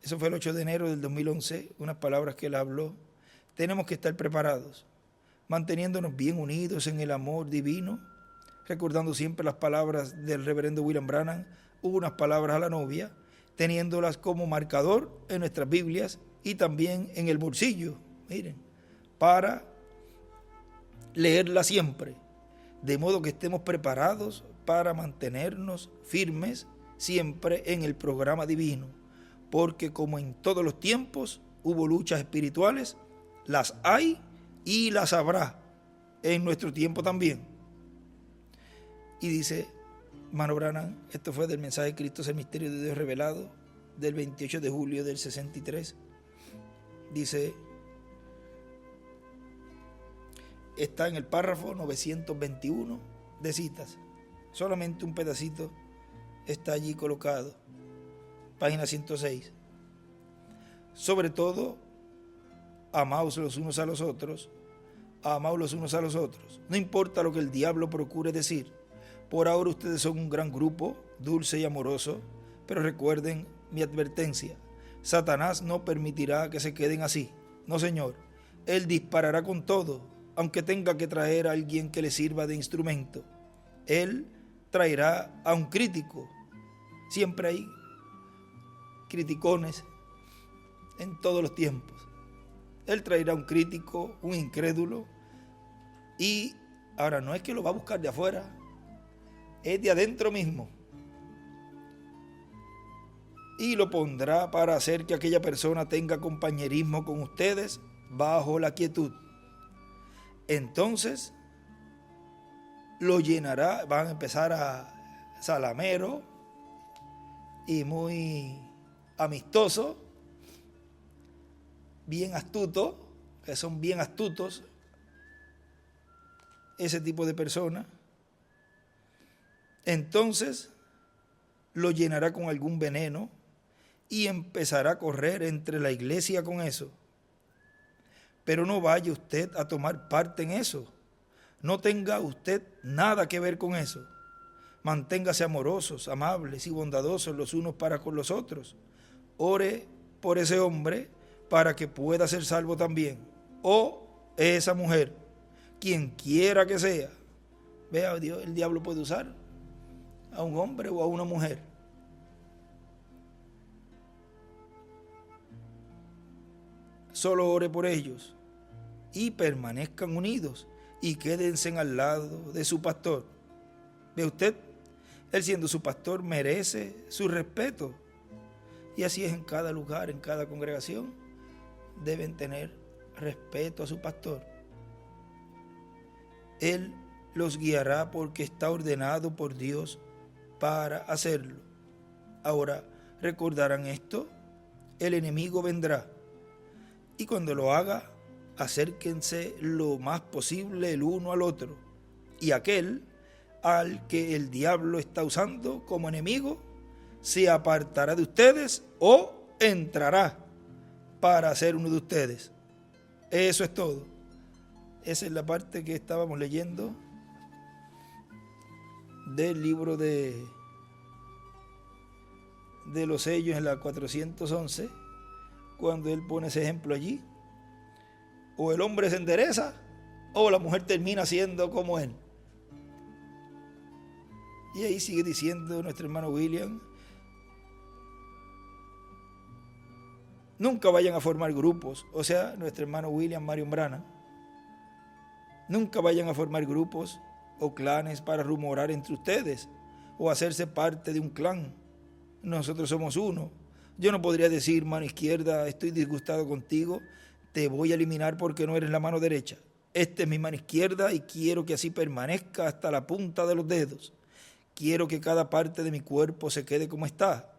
Eso fue el 8 de enero del 2011, unas palabras que él habló. Tenemos que estar preparados, manteniéndonos bien unidos en el amor divino, recordando siempre las palabras del reverendo William Branham, unas palabras a la novia, teniéndolas como marcador en nuestras Biblias y también en el bolsillo, miren, para leerla siempre, de modo que estemos preparados para mantenernos firmes siempre en el programa divino, porque como en todos los tiempos hubo luchas espirituales, las hay y las habrá en nuestro tiempo también. Y dice Mano Branham, esto fue del mensaje de Cristo es el misterio de Dios revelado, del 28 de julio del 63, dice, está en el párrafo 921 de citas, solamente un pedacito está allí colocado, página 106. Sobre todo, amaos los unos a los otros, amaos los unos a los otros. No importa lo que el diablo procure decir. Por ahora ustedes son un gran grupo, dulce y amoroso, pero recuerden mi advertencia. Satanás no permitirá que se queden así. No, señor. Él disparará con todo, aunque tenga que traer a alguien que le sirva de instrumento. Él traerá a un crítico. Siempre hay criticones en todos los tiempos. Él traerá un crítico, un incrédulo, y ahora no es que lo va a buscar de afuera, es de adentro mismo, y lo pondrá para hacer que aquella persona tenga compañerismo con ustedes bajo la quietud. Entonces lo llenará, van a empezar a salamero y muy amistoso, bien astuto, que son bien astutos, ese tipo de personas. Entonces lo llenará con algún veneno y empezará a correr entre la iglesia con eso. Pero no vaya usted a tomar parte en eso. No tenga usted nada que ver con eso. Manténgase amorosos, amables y bondadosos los unos para con los otros. Ore por ese hombre para que pueda ser salvo también. O esa mujer quien quiera que sea. Vea, Dios, el diablo puede usar a un hombre o a una mujer. Solo ore por ellos y permanezcan unidos y quédense al lado de su pastor. ¿Ve usted? Él, siendo su pastor, merece su respeto. Y así es en cada lugar, en cada congregación. Deben tener respeto a su pastor. Él los guiará porque está ordenado por Dios para hacerlo. Ahora, ¿recordarán esto? El enemigo vendrá. Y cuando lo haga, acérquense lo más posible el uno al otro. Y aquel al que el diablo está usando como enemigo, se apartará de ustedes o entrará para ser uno de ustedes. Eso es todo. Esa es la parte que estábamos leyendo del libro de los sellos en la 411, cuando él pone ese ejemplo allí. O el hombre se endereza o la mujer termina siendo como él. Y ahí sigue diciendo nuestro hermano William: nunca vayan a formar grupos, o sea, nuestro hermano William Marion Branham, nunca vayan a formar grupos o clanes para rumorar entre ustedes o hacerse parte de un clan. Nosotros somos uno. Yo no podría decir: mano izquierda, estoy disgustado contigo, te voy a eliminar porque no eres la mano derecha. Esta es mi mano izquierda y quiero que así permanezca hasta la punta de los dedos. Quiero que cada parte de mi cuerpo se quede como está.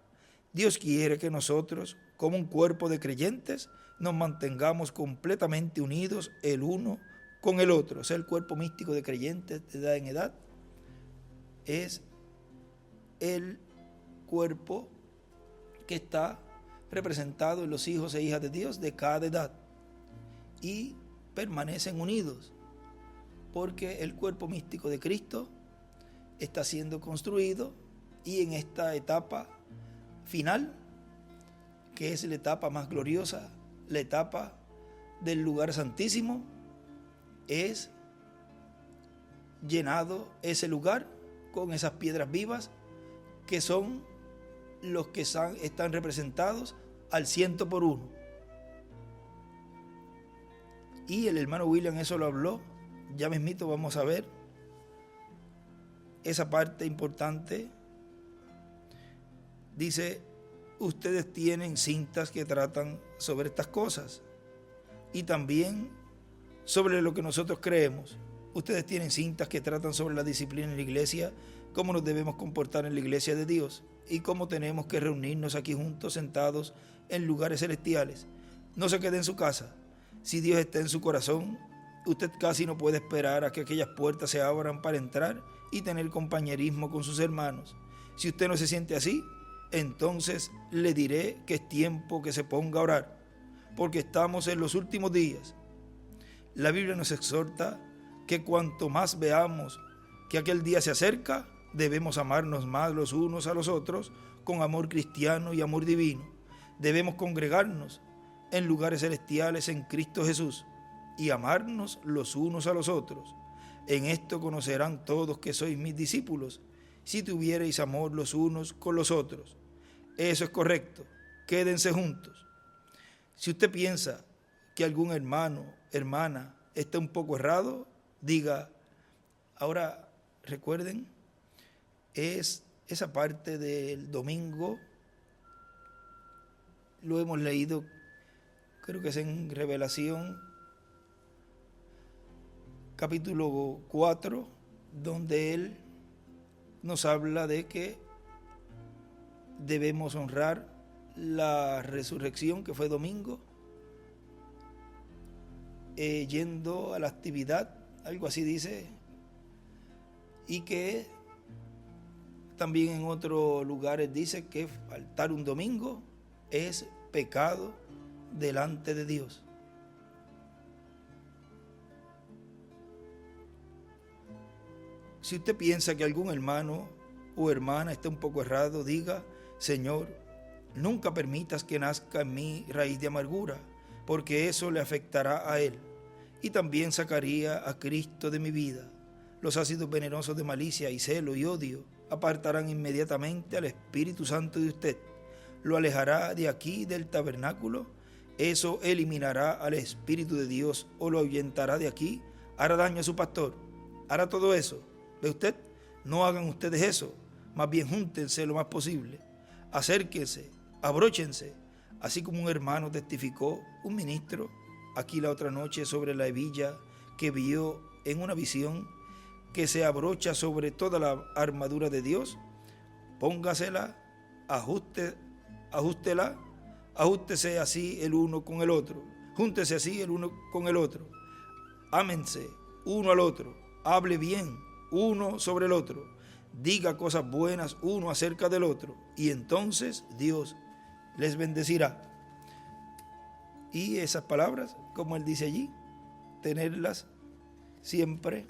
Dios quiere que nosotros, como un cuerpo de creyentes, nos mantengamos completamente unidos el uno con el otro. O sea, el cuerpo místico de creyentes de edad en edad es el cuerpo que está representado en los hijos e hijas de Dios de cada edad y permanecen unidos porque el cuerpo místico de Cristo está siendo construido, y en esta etapa final, que es la etapa más gloriosa, la etapa del lugar santísimo, es llenado ese lugar con esas piedras vivas que son los que están representados al 100%. Y el hermano William eso lo habló. Ya mismito vamos a ver esa parte importante. Dice: ustedes tienen cintas que tratan sobre estas cosas y también sobre lo que nosotros creemos. Ustedes tienen cintas que tratan sobre la disciplina en la iglesia, cómo nos debemos comportar en la iglesia de Dios y cómo tenemos que reunirnos aquí juntos, sentados en lugares celestiales. No se quede en su casa. Si Dios está en su corazón, usted casi no puede esperar a que aquellas puertas se abran para entrar y tener compañerismo con sus hermanos. Si usted no se siente así, entonces le diré que es tiempo que se ponga a orar, porque estamos en los últimos días. La Biblia nos exhorta que cuanto más veamos que aquel día se acerca, debemos amarnos más los unos a los otros con amor cristiano y amor divino. Debemos congregarnos en lugares celestiales en Cristo Jesús y amarnos los unos a los otros. En esto conocerán todos que sois mis discípulos, si tuviereis amor los unos con los otros. Eso es correcto. Quédense juntos. Si usted piensa que algún hermano, hermana, está un poco errado, diga. Ahora, recuerden, es esa parte del domingo, lo hemos leído, creo que es en Revelación, capítulo 4, donde él nos habla de que debemos honrar la resurrección, que fue domingo, yendo a la actividad, algo así dice, y que también en otros lugares dice que faltar un domingo es pecado delante de Dios. Si usted piensa que algún hermano o hermana está un poco errado, diga: Señor, nunca permitas que nazca en mí raíz de amargura, porque eso le afectará a él y también sacaría a Cristo de mi vida. Los ácidos venenosos de malicia y celo y odio apartarán inmediatamente al Espíritu Santo de usted. Lo alejará de aquí del tabernáculo. Eso eliminará al Espíritu de Dios o lo ahuyentará de aquí. Hará daño a su pastor. Hará todo eso. ¿Ve usted? No hagan ustedes eso. Más bien júntense lo más posible. Acérquense, abróchense. Así como un hermano testificó, un ministro, aquí la otra noche sobre la hebilla que vio en una visión que se abrocha sobre toda la armadura de Dios. Póngasela, ajústela, ajústese así el uno con el otro, júntese así el uno con el otro, ámense uno al otro, hable bien uno sobre el otro, diga cosas buenas uno acerca del otro, y entonces Dios les bendecirá. Y esas palabras, como él dice allí, tenerlas siempre